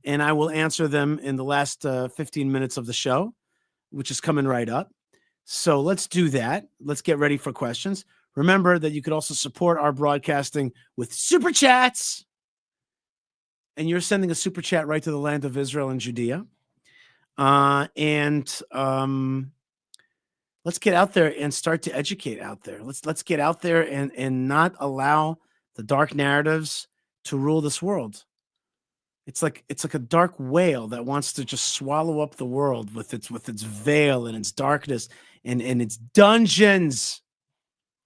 and I will answer them in the last 15 minutes of the show, which is coming right up. So let's do that. Let's get ready for questions. Remember that you could also support our broadcasting with super chats. And you're sending a super chat right to the land of Israel and Judea. Let's get out there and start to educate out there. Let's get out there and not allow the dark narratives to rule this world. It's like a dark whale that wants to just swallow up the world with its veil and its darkness and its dungeons.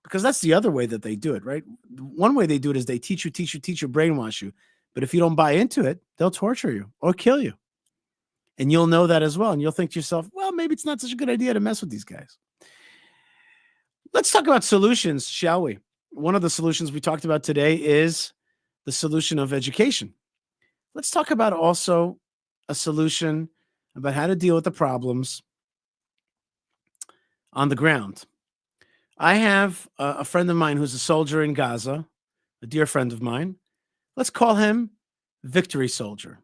Because that's the other way that they do it, right? One way they do it is they teach you, brainwash you. But if you don't buy into it, they'll torture you or kill you. And you'll know that as well. And you'll think to yourself, well, maybe it's not such a good idea to mess with these guys. Let's talk about solutions, shall we? One of the solutions we talked about today is the solution of education. Let's talk about also a solution about how to deal with the problems on the ground. I have a friend of mine who's a soldier in Gaza, a dear friend of mine. Let's call him Victory Soldier.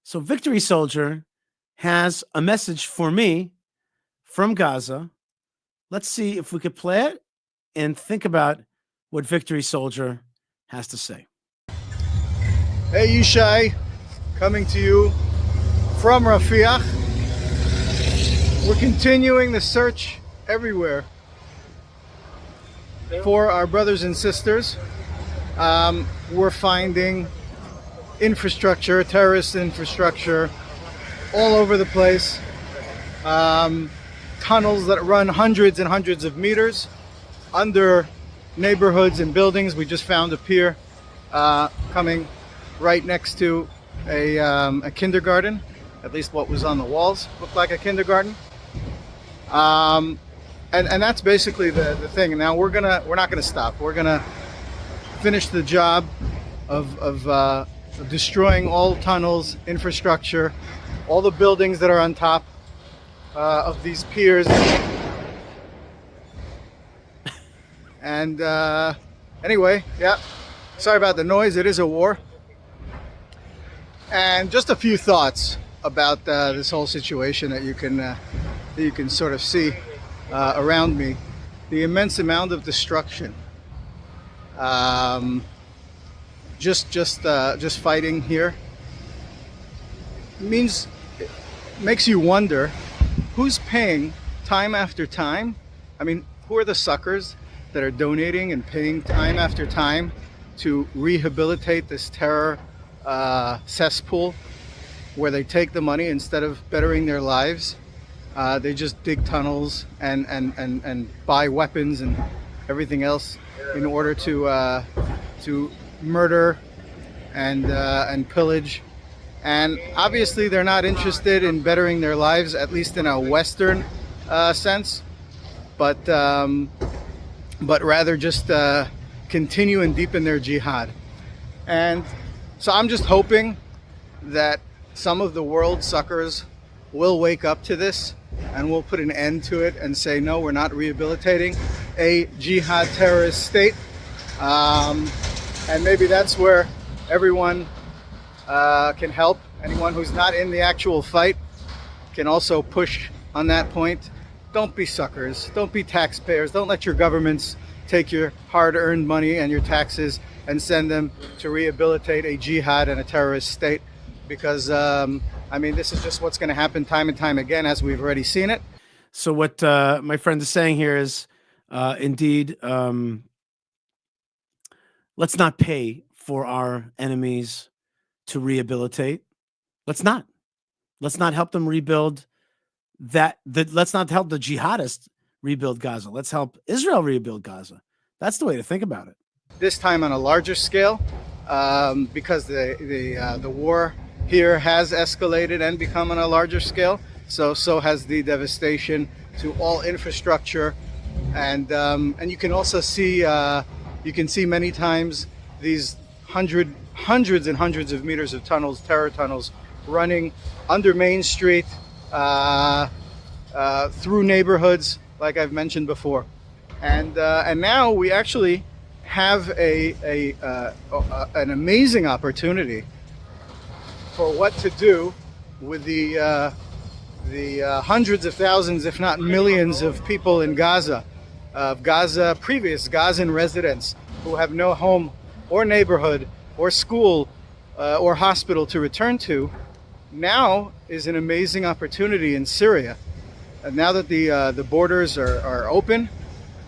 So Victory Soldier has a message for me from Gaza. Let's see if we could play it and think about what Victory Soldier has to say. Hey Yishai, coming to you from Rafiah. We're continuing the search everywhere for our brothers and sisters. We're finding infrastructure, terrorist infrastructure, all over the place. Tunnels that run hundreds and hundreds of meters under neighborhoods and buildings. We just found a pier coming right next to a kindergarten. At least what was on the walls looked like a kindergarten. And that's basically the thing. And now we're not gonna stop. We're gonna finish the job of destroying all tunnels, infrastructure, all the buildings that are on top of these piers. And anyway, yeah, sorry about the noise. It is a war. And just a few thoughts about this whole situation that you can sort of see around me. The immense amount of destruction. Just fighting here makes you wonder who's paying time after time. I mean, who are the suckers that are donating and paying time after time to rehabilitate this terror cesspool where they take the money instead of bettering their lives. They just dig tunnels and buy weapons and everything else in order to murder and pillage. And obviously they're not interested in bettering their lives, at least in a Western sense, but rather just continue and deepen their jihad. And so I'm just hoping that some of the world suckers will wake up to this and will put an end to it and say, no, we're not rehabilitating a jihad terrorist state. And maybe that's where everyone can help. Anyone who's not in the actual fight can also push on that point. Don't be suckers. Don't be taxpayers. Don't let your governments take your hard-earned money and your taxes and send them to rehabilitate a jihad and a terrorist state. Because, I mean, this is just what's going to happen time and time again, as we've already seen it. So what my friend is saying here is, indeed, let's not pay for our enemies to rehabilitate. Let's not help them rebuild let's not help the jihadists rebuild Gaza. Let's help Israel rebuild Gaza. That's the way to think about it. This time on a larger scale, because the war here has escalated and become on a larger scale. So has the devastation to all infrastructure, and you can also see many times these hundreds and hundreds of meters of tunnels, terror tunnels, running under Main Street, through neighborhoods, like I've mentioned before, and now we actually have an amazing opportunity for what to do with the hundreds of thousands, if not millions, of people in Gaza, previous Gazan residents who have no home or neighborhood or school or hospital to return to. Now is an amazing opportunity in Syria. And now that the borders are open,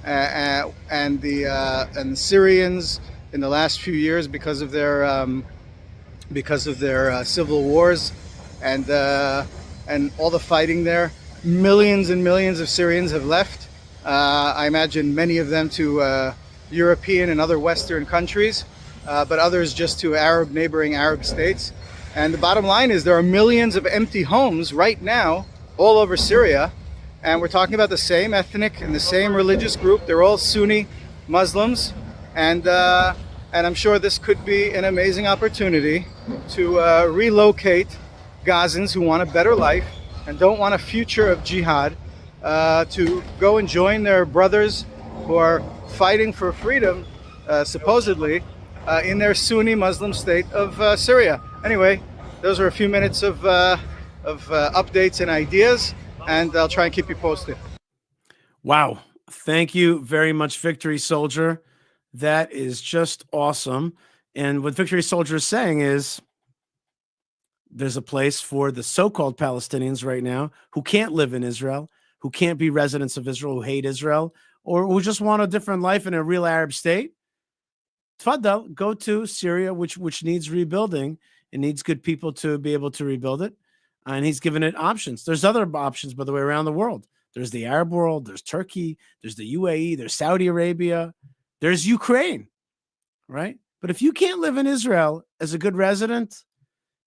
and the Syrians in the last few years, because of their civil wars and all the fighting there, millions and millions of Syrians have left. I imagine many of them to European and other Western countries, but others just to neighboring Arab states. And the bottom line is there are millions of empty homes right now all over Syria. And we're talking about the same ethnic and the same religious group. They're all Sunni Muslims. And I'm sure this could be an amazing opportunity to relocate Gazans who want a better life and don't want a future of jihad to go and join their brothers who are fighting for freedom, supposedly, in their Sunni Muslim state of Syria. Anyway, those are a few minutes of updates and ideas, and I'll try and keep you posted. Wow. Thank you very much, Victory Soldier. That is just awesome. And what Victory Soldier is saying is there's a place for the so-called Palestinians right now who can't live in Israel, who can't be residents of Israel, who hate Israel, or who just want a different life in a real Arab state. Tfaddal, go to Syria, which needs rebuilding. It needs good people to be able to rebuild it. And he's given it options. There's other options, by the way, around the world. There's the Arab world. There's Turkey. There's the UAE. There's Saudi Arabia. There's Ukraine, right? But if you can't live in Israel as a good resident,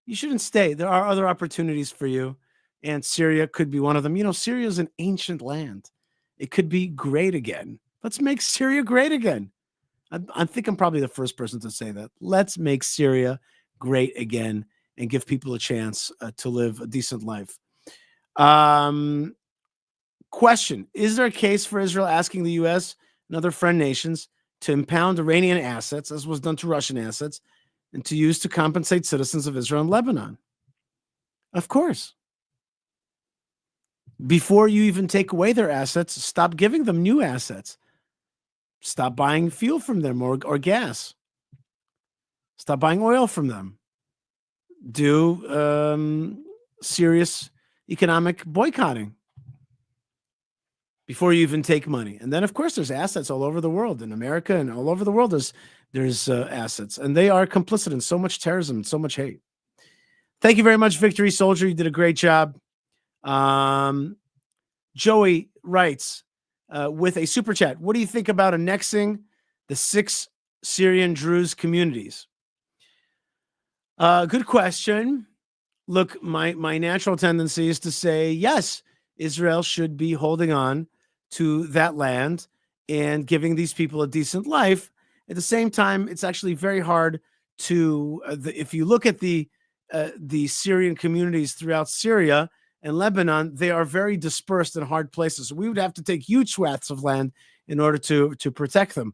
you shouldn't stay. There are other opportunities for you. And Syria could be one of them. You know, Syria is an ancient land. It could be great again. Let's make Syria great again. I think I'm probably the first person to say that. Let's make Syria great again and give people a chance to live a decent life. Question: is there a case for Israel asking the U.S. and other friend nations to impound Iranian assets, as was done to Russian assets, and to use to compensate citizens of Israel and Lebanon? Of course. Before you even take away their assets, stop giving them new assets. Stop buying fuel from them or gas. Stop buying oil from them. Do serious economic boycotting. before you even take money. And then, of course, there's assets all over the world. In America and all over the world, there's assets. And they are complicit in so much terrorism and so much hate. Thank you very much, Victory Soldier. You did a great job. Joey writes with a super chat, what do you think about annexing the 6 Syrian Druze communities? Good question. Look, my natural tendency is to say, yes, Israel should be holding on to that land and giving these people a decent life. At the same time, it's actually very hard to, if you look at the Syrian communities throughout Syria and Lebanon, they are very dispersed in hard places. So we would have to take huge swaths of land in order to protect them.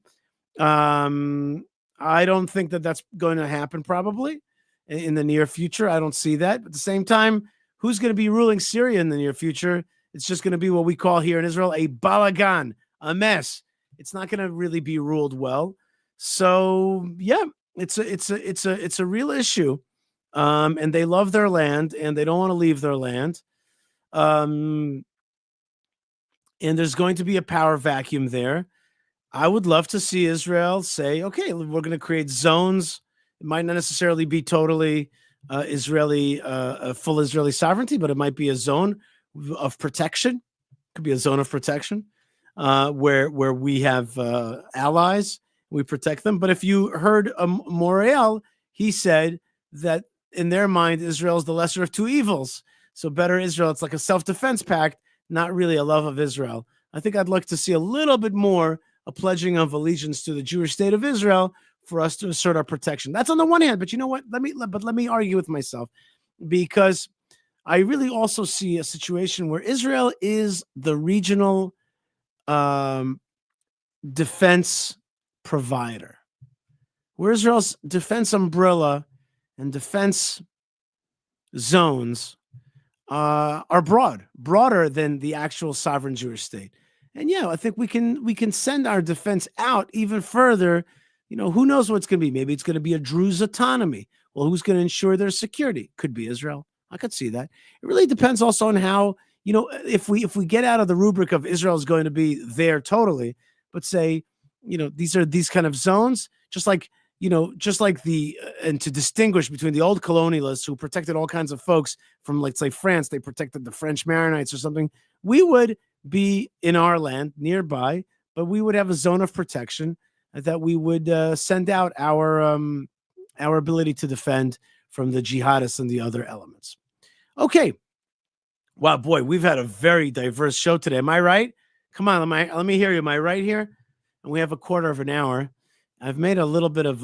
I don't think that that's going to happen probably in the near future. I don't see that. But at the same time, who's going to be ruling Syria in the near future? It's just going to be what we call here in Israel a balagan, a mess. It's not going to really be ruled well. So yeah, it's a real issue. And they love their land and they don't want to leave their land. And there's going to be a power vacuum there. I would love to see Israel say, okay, we're going to create zones. It might not necessarily be totally Israeli, full Israeli sovereignty, but it might be a zone of protection. It could be a zone of protection where we have allies, we protect them. But if you heard Morel, he said that in their mind, Israel is the lesser of two evils. So better Israel. It's like a self-defense pact, not really a love of Israel. I think I'd like to see a little bit more a pledging of allegiance to the Jewish state of Israel for us to assert our protection. That's on the one hand, but you know what? Let me argue with myself, because I really also see a situation where Israel is the regional defense provider, where Israel's defense umbrella and defense zones are broader than the actual sovereign Jewish state. And yeah, I think we can send our defense out even further. You know, who knows what it's going to be? Maybe it's going to be a Druze autonomy. Well, who's going to ensure their security? Could be Israel. I could see that. It really depends also on how, you know, if we get out of the rubric of Israel is going to be there totally, but say, you know, these are these kind of zones, just like the, and to distinguish between the old colonialists who protected all kinds of folks from, let's say, France, they protected the French Maronites or something. We would be in our land nearby, but we would have a zone of protection that we would send out our ability to defend from the jihadists and the other elements. Okay. Wow, boy, we've had a very diverse show today. Am I right? Come on, let me hear you. Am I right here? And we have a quarter of an hour. I've made a little bit of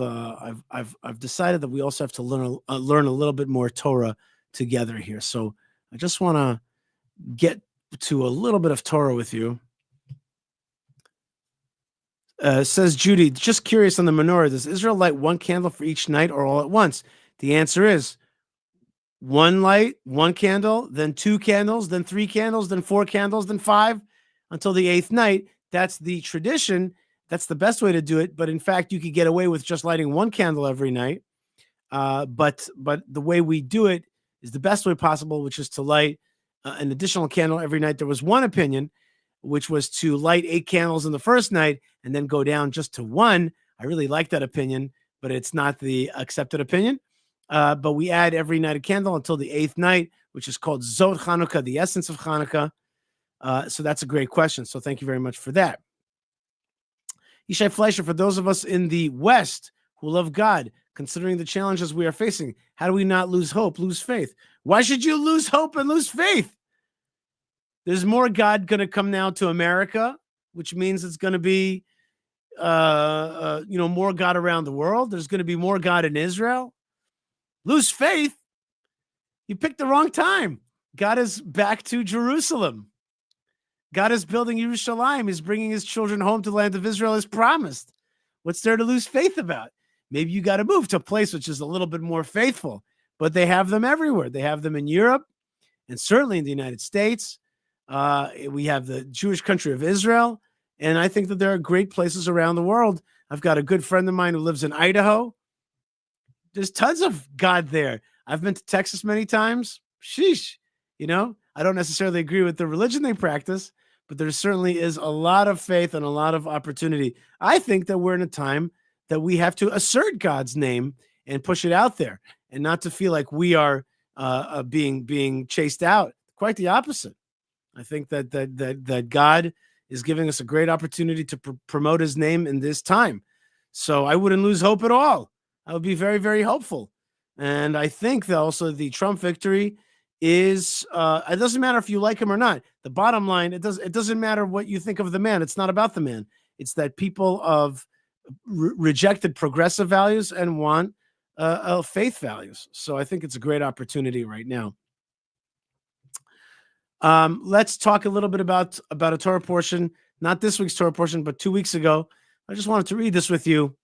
I've decided that we also have to learn a little bit more Torah together here. So I just want to get to a little bit of Torah with you. Says Judy, just curious on the menorah, does Israel light one candle for each night or all at once? The answer is one light, one candle, then 2 candles, then 3 candles, then 4 candles, then 5 until the 8th night. That's the tradition. That's the best way to do it. But in fact, you could get away with just lighting 1 candle every night. But the way we do it is the best way possible, which is to light an additional candle every night. There was one opinion, which was to light 8 candles in the first night and then go down just to 1. I really like that opinion, but it's not the accepted opinion. But we add every night a candle until the 8th night, which is called Zot Chanukah, the essence of Hanukkah. So that's a great question. So thank you very much for that. Yishai Fleischer, for those of us in the West who love God, considering the challenges we are facing, how do we not lose hope, lose faith? Why should you lose hope and lose faith? There's more God going to come now to America, which means it's going to be, more God around the world. There's going to be more God in Israel. Lose faith? You picked the wrong time. God is back to Jerusalem. God is building Yerushalayim. He's bringing his children home to the land of Israel as promised. What's there to lose faith about? Maybe you got to move to a place which is a little bit more faithful, but they have them everywhere. They have them in Europe and certainly in the United States. We have the Jewish country of Israel. And I think that there are great places around the world. I've got a good friend of mine who lives in Idaho. There's tons of God there. I've been to Texas many times. Sheesh. I don't necessarily agree with the religion they practice, but there certainly is a lot of faith and a lot of opportunity. I think that we're in a time that we have to assert God's name and push it out there, and not to feel like we are being chased out. Quite the opposite. I think that God is giving us a great opportunity to promote his name in this time. So I wouldn't lose hope at all. I would be very, very hopeful. And I think that also the Trump victory is, it doesn't matter if you like him or not. The bottom line, it doesn't matter what you think of the man. It's not about the man. It's that people of rejected progressive values and want faith values. So I think it's a great opportunity right now. Let's talk a little bit about a Torah portion, not this week's Torah portion, but 2 weeks ago. I just wanted to read this with you.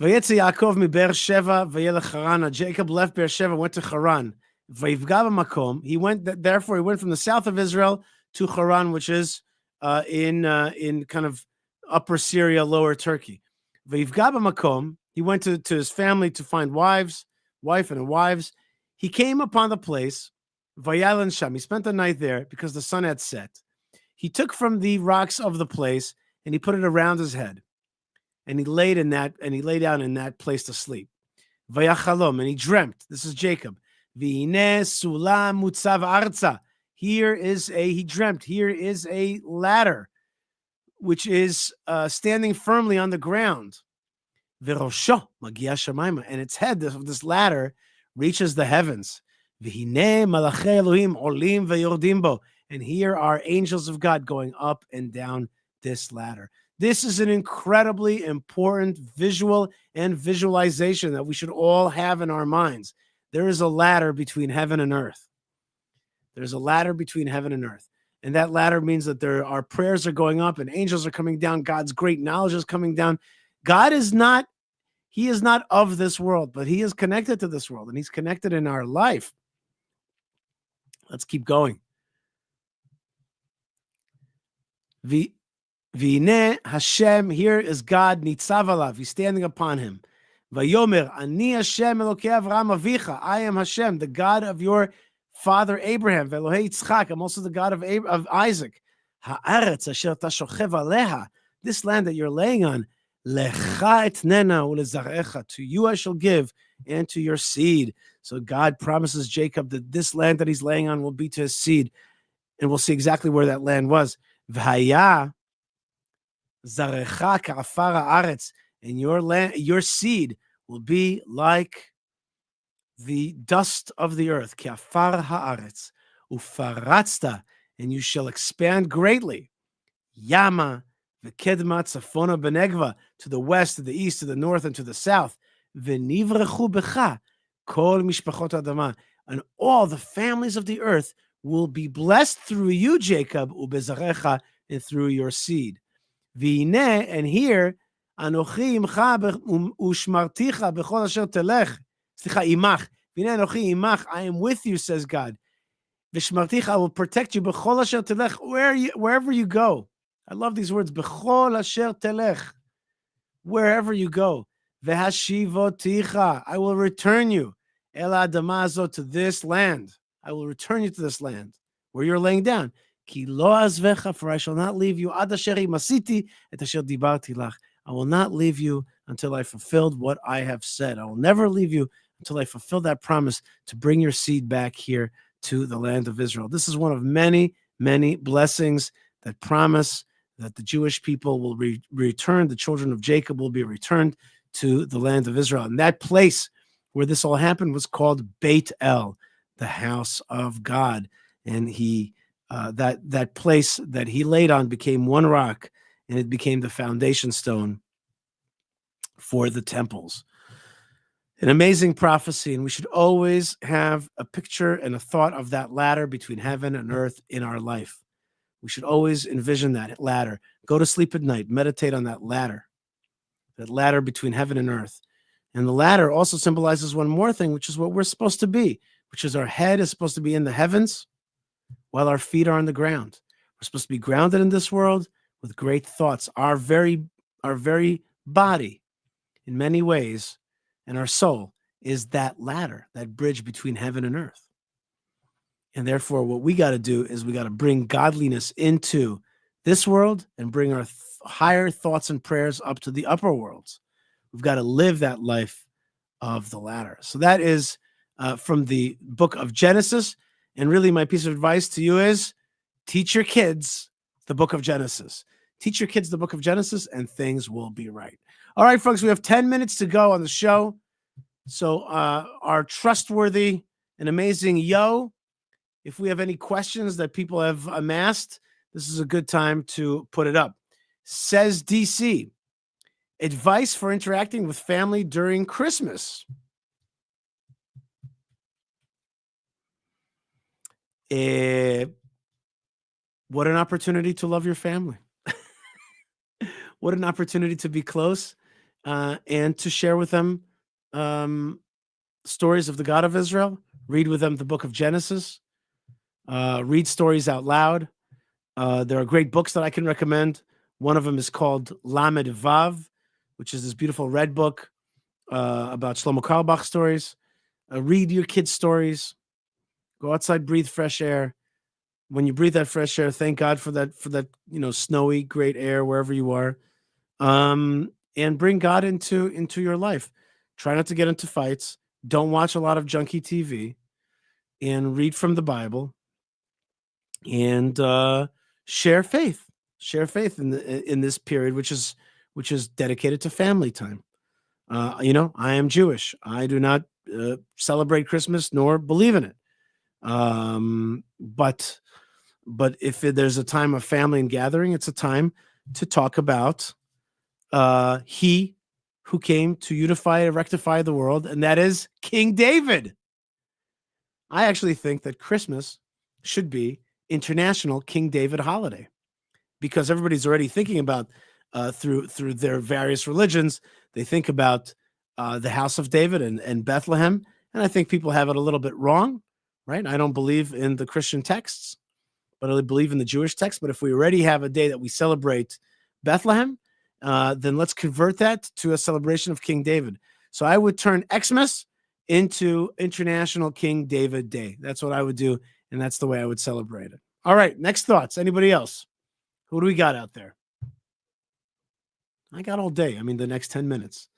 Vayetze Yaakov mi Beersheva vayelech Haran. Jacob left Beersheva, went to Haran. Vayivga b'makom. Therefore, he went from the south of Israel to Haran, which is in kind of upper Syria, lower Turkey. Vayivga b'makom. He went to his family to find wife and wives. He came upon the place. Vayalan Sham. He spent the night there because the sun had set. He took from the rocks of the place and he put it around his head, and he lay down in that place to sleep. Vayachalom, and he dreamt. This is Jacob. V'hineh sulam mutzav arza. He dreamt. Here is a ladder, which is standing firmly on the ground. V'rosho magia shamayma, and its head of this ladder reaches the heavens. V'hineh malachei Elohim olim veyordim bo, and here are angels of God going up and down this ladder. This is an incredibly important visual and visualization that we should all have in our minds. There is a ladder between heaven and earth. There's a ladder between heaven and earth. And that ladder means that our prayers are going up and angels are coming down. God's great knowledge is coming down. God is not, he is not of this world, but he is connected to this world, and he's connected in our life. Let's keep going. V'hineh Hashem, here is God, nitzav alav, he's standing upon him. Vayomer, ani Hashem Elokei Avraham avicha, I am Hashem, the God of your father Abraham. Ve'Elohei Yitzchak, I'm also the God of Isaac. Ha'aretz asher ta shochev aleha, this land that you're laying on, lecha etnena ulezarecha, to you I shall give, and to your seed. So God promises Jacob that this land that he's laying on will be to his seed, and we'll see exactly where that land was. V'haya zarecha ka'afar haaretz, and your seed will be like the dust of the earth, ka'afar haaretz, ufaratzta, and you shall expand greatly. Yama v'kedma tzafona benegva, to the west, to the east, to the north, and to the south. V'nivrechu becha kol mishpachot adama, and all the families of the earth will be blessed through you, Jacob, ubezarecha, and through your seed. V'hineh, and here, anochi imcha ushmarticha bechol asher telech. Slicha imach. V'hineh anochi imach, I am with you, says God. V'shmarticha, I will protect you bechol asher telech, wherever you go. I love these words. Bechol asher telech, wherever you go. V'hashivoticha, I will return you. El adama azot, to this land. I will return you to this land where you're laying down. Ki lo azvecha, for I shall not leave you. Ad asher masiti et asher dibarti lach. I will not leave you until I fulfilled what I have said. I will never leave you until I fulfill that promise to bring your seed back here to the land of Israel. This is one of many, many blessings that promise that the Jewish people will return. The children of Jacob will be returned to the land of Israel. And that place where this all happened was called Beit El, the house of God. And that place that he laid on became one rock, and it became the foundation stone for the temples. An amazing prophecy, and we should always have a picture and a thought of that ladder between heaven and earth in our life. We should always envision that ladder. Go to sleep at night, meditate on that ladder between heaven and earth. And the ladder also symbolizes one more thing, which is what we're supposed to be, which is our head is supposed to be in the heavens while our feet are on the ground. We're supposed to be grounded in this world with great thoughts. Our very body, in many ways, and our soul is that ladder, that bridge between heaven and earth. And therefore, what we got to do is we got to bring godliness into this world and bring our higher thoughts and prayers up to the upper worlds. We've got to live that life of the latter. So that is from the book of Genesis. And really, my piece of advice to you is teach your kids the book of Genesis. Teach your kids the book of Genesis, and things will be right. All right, folks, we have 10 minutes to go on the show. So our trustworthy and amazing Yo, if we have any questions that people have amassed, this is a good time to put it up. Says DC, advice for interacting with family during Christmas. What an opportunity to love your family. What an opportunity to be close and to share with them stories of the God of Israel. Read with them the book of Genesis. Read stories out loud. There are great books that I can recommend. One of them is called Lamed Vav, which is this beautiful red book about Shlomo Carlebach stories. Read your kids' stories. Go outside, breathe fresh air. When you breathe that fresh air, thank God for that snowy, great air wherever you are. And bring God into your life. Try not to get into fights. Don't watch a lot of junky TV. And read from the Bible. And share faith. Share faith in this period, which is dedicated to family time. I am Jewish. I do not celebrate Christmas nor believe in it. But if there's a time of family and gathering, it's a time to talk about he who came to unify and rectify the world, and that is King David. I actually think that Christmas should be International King David holiday, because everybody's already thinking about through their various religions. They think about the house of David and Bethlehem, and I think people have it a little bit wrong, right? I don't believe in the Christian texts, but I believe in the Jewish text. But if we already have a day that we celebrate Bethlehem, then let's convert that to a celebration of King David. So I would turn Xmas into International King David Day. That's what I would do, and that's the way I would celebrate it. All right, next thoughts. Anybody else? Who do we got out there? I got all day. I mean, the next 10 minutes.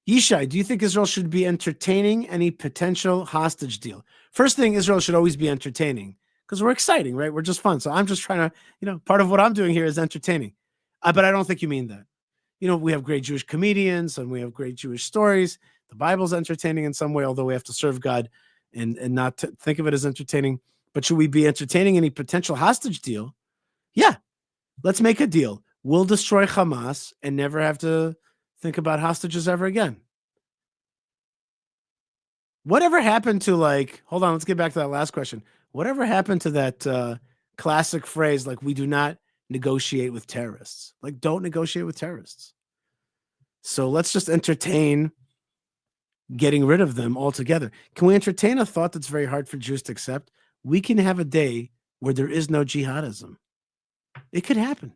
Yishai, do you think Israel should be entertaining any potential hostage deal? First thing, Israel should always be entertaining because we're exciting, right? We're just fun. So I'm just trying to, part of what I'm doing here is entertaining. But I don't think you mean that. We have great Jewish comedians and we have great Jewish stories. The Bible's entertaining in some way, although we have to serve God and not think of it as entertaining. But should we be entertaining any potential hostage deal? Yeah, let's make a deal. We'll destroy Hamas and never have to think about hostages ever again. Whatever happened to hold on, let's get back to that last question. Whatever happened to that classic phrase, we do not negotiate with terrorists? Don't negotiate with terrorists. So let's just entertain getting rid of them altogether. Can we entertain a thought that's very hard for Jews to accept? We can have a day where there is no jihadism. It could happen.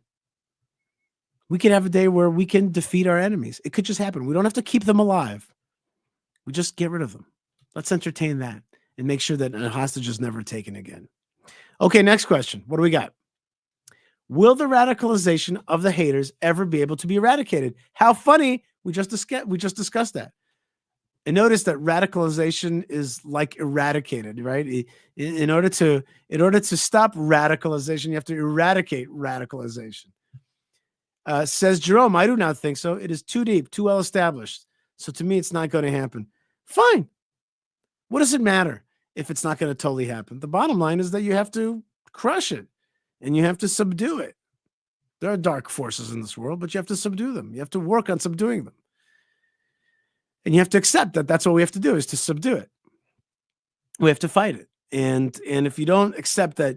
We could have a day where we can defeat our enemies. It could just happen. We don't have to keep them alive. We just get rid of them. Let's entertain that and make sure that a hostage is never taken again. Okay, next question. What do we got? Will the radicalization of the haters ever be able to be eradicated? How funny. We just discussed that. And notice that radicalization is like eradicated, right? In order to stop radicalization, you have to eradicate radicalization. Says Jerome, I do not think so. It is too deep, too well established. So to me, it's not going to happen. Fine. What does it matter if it's not going to totally happen? The bottom line is that you have to crush it and you have to subdue it. There are dark forces in this world, but you have to subdue them. You have to work on subduing them. And you have to accept that that's what we have to do, is to subdue it. We have to fight it. And if you don't accept that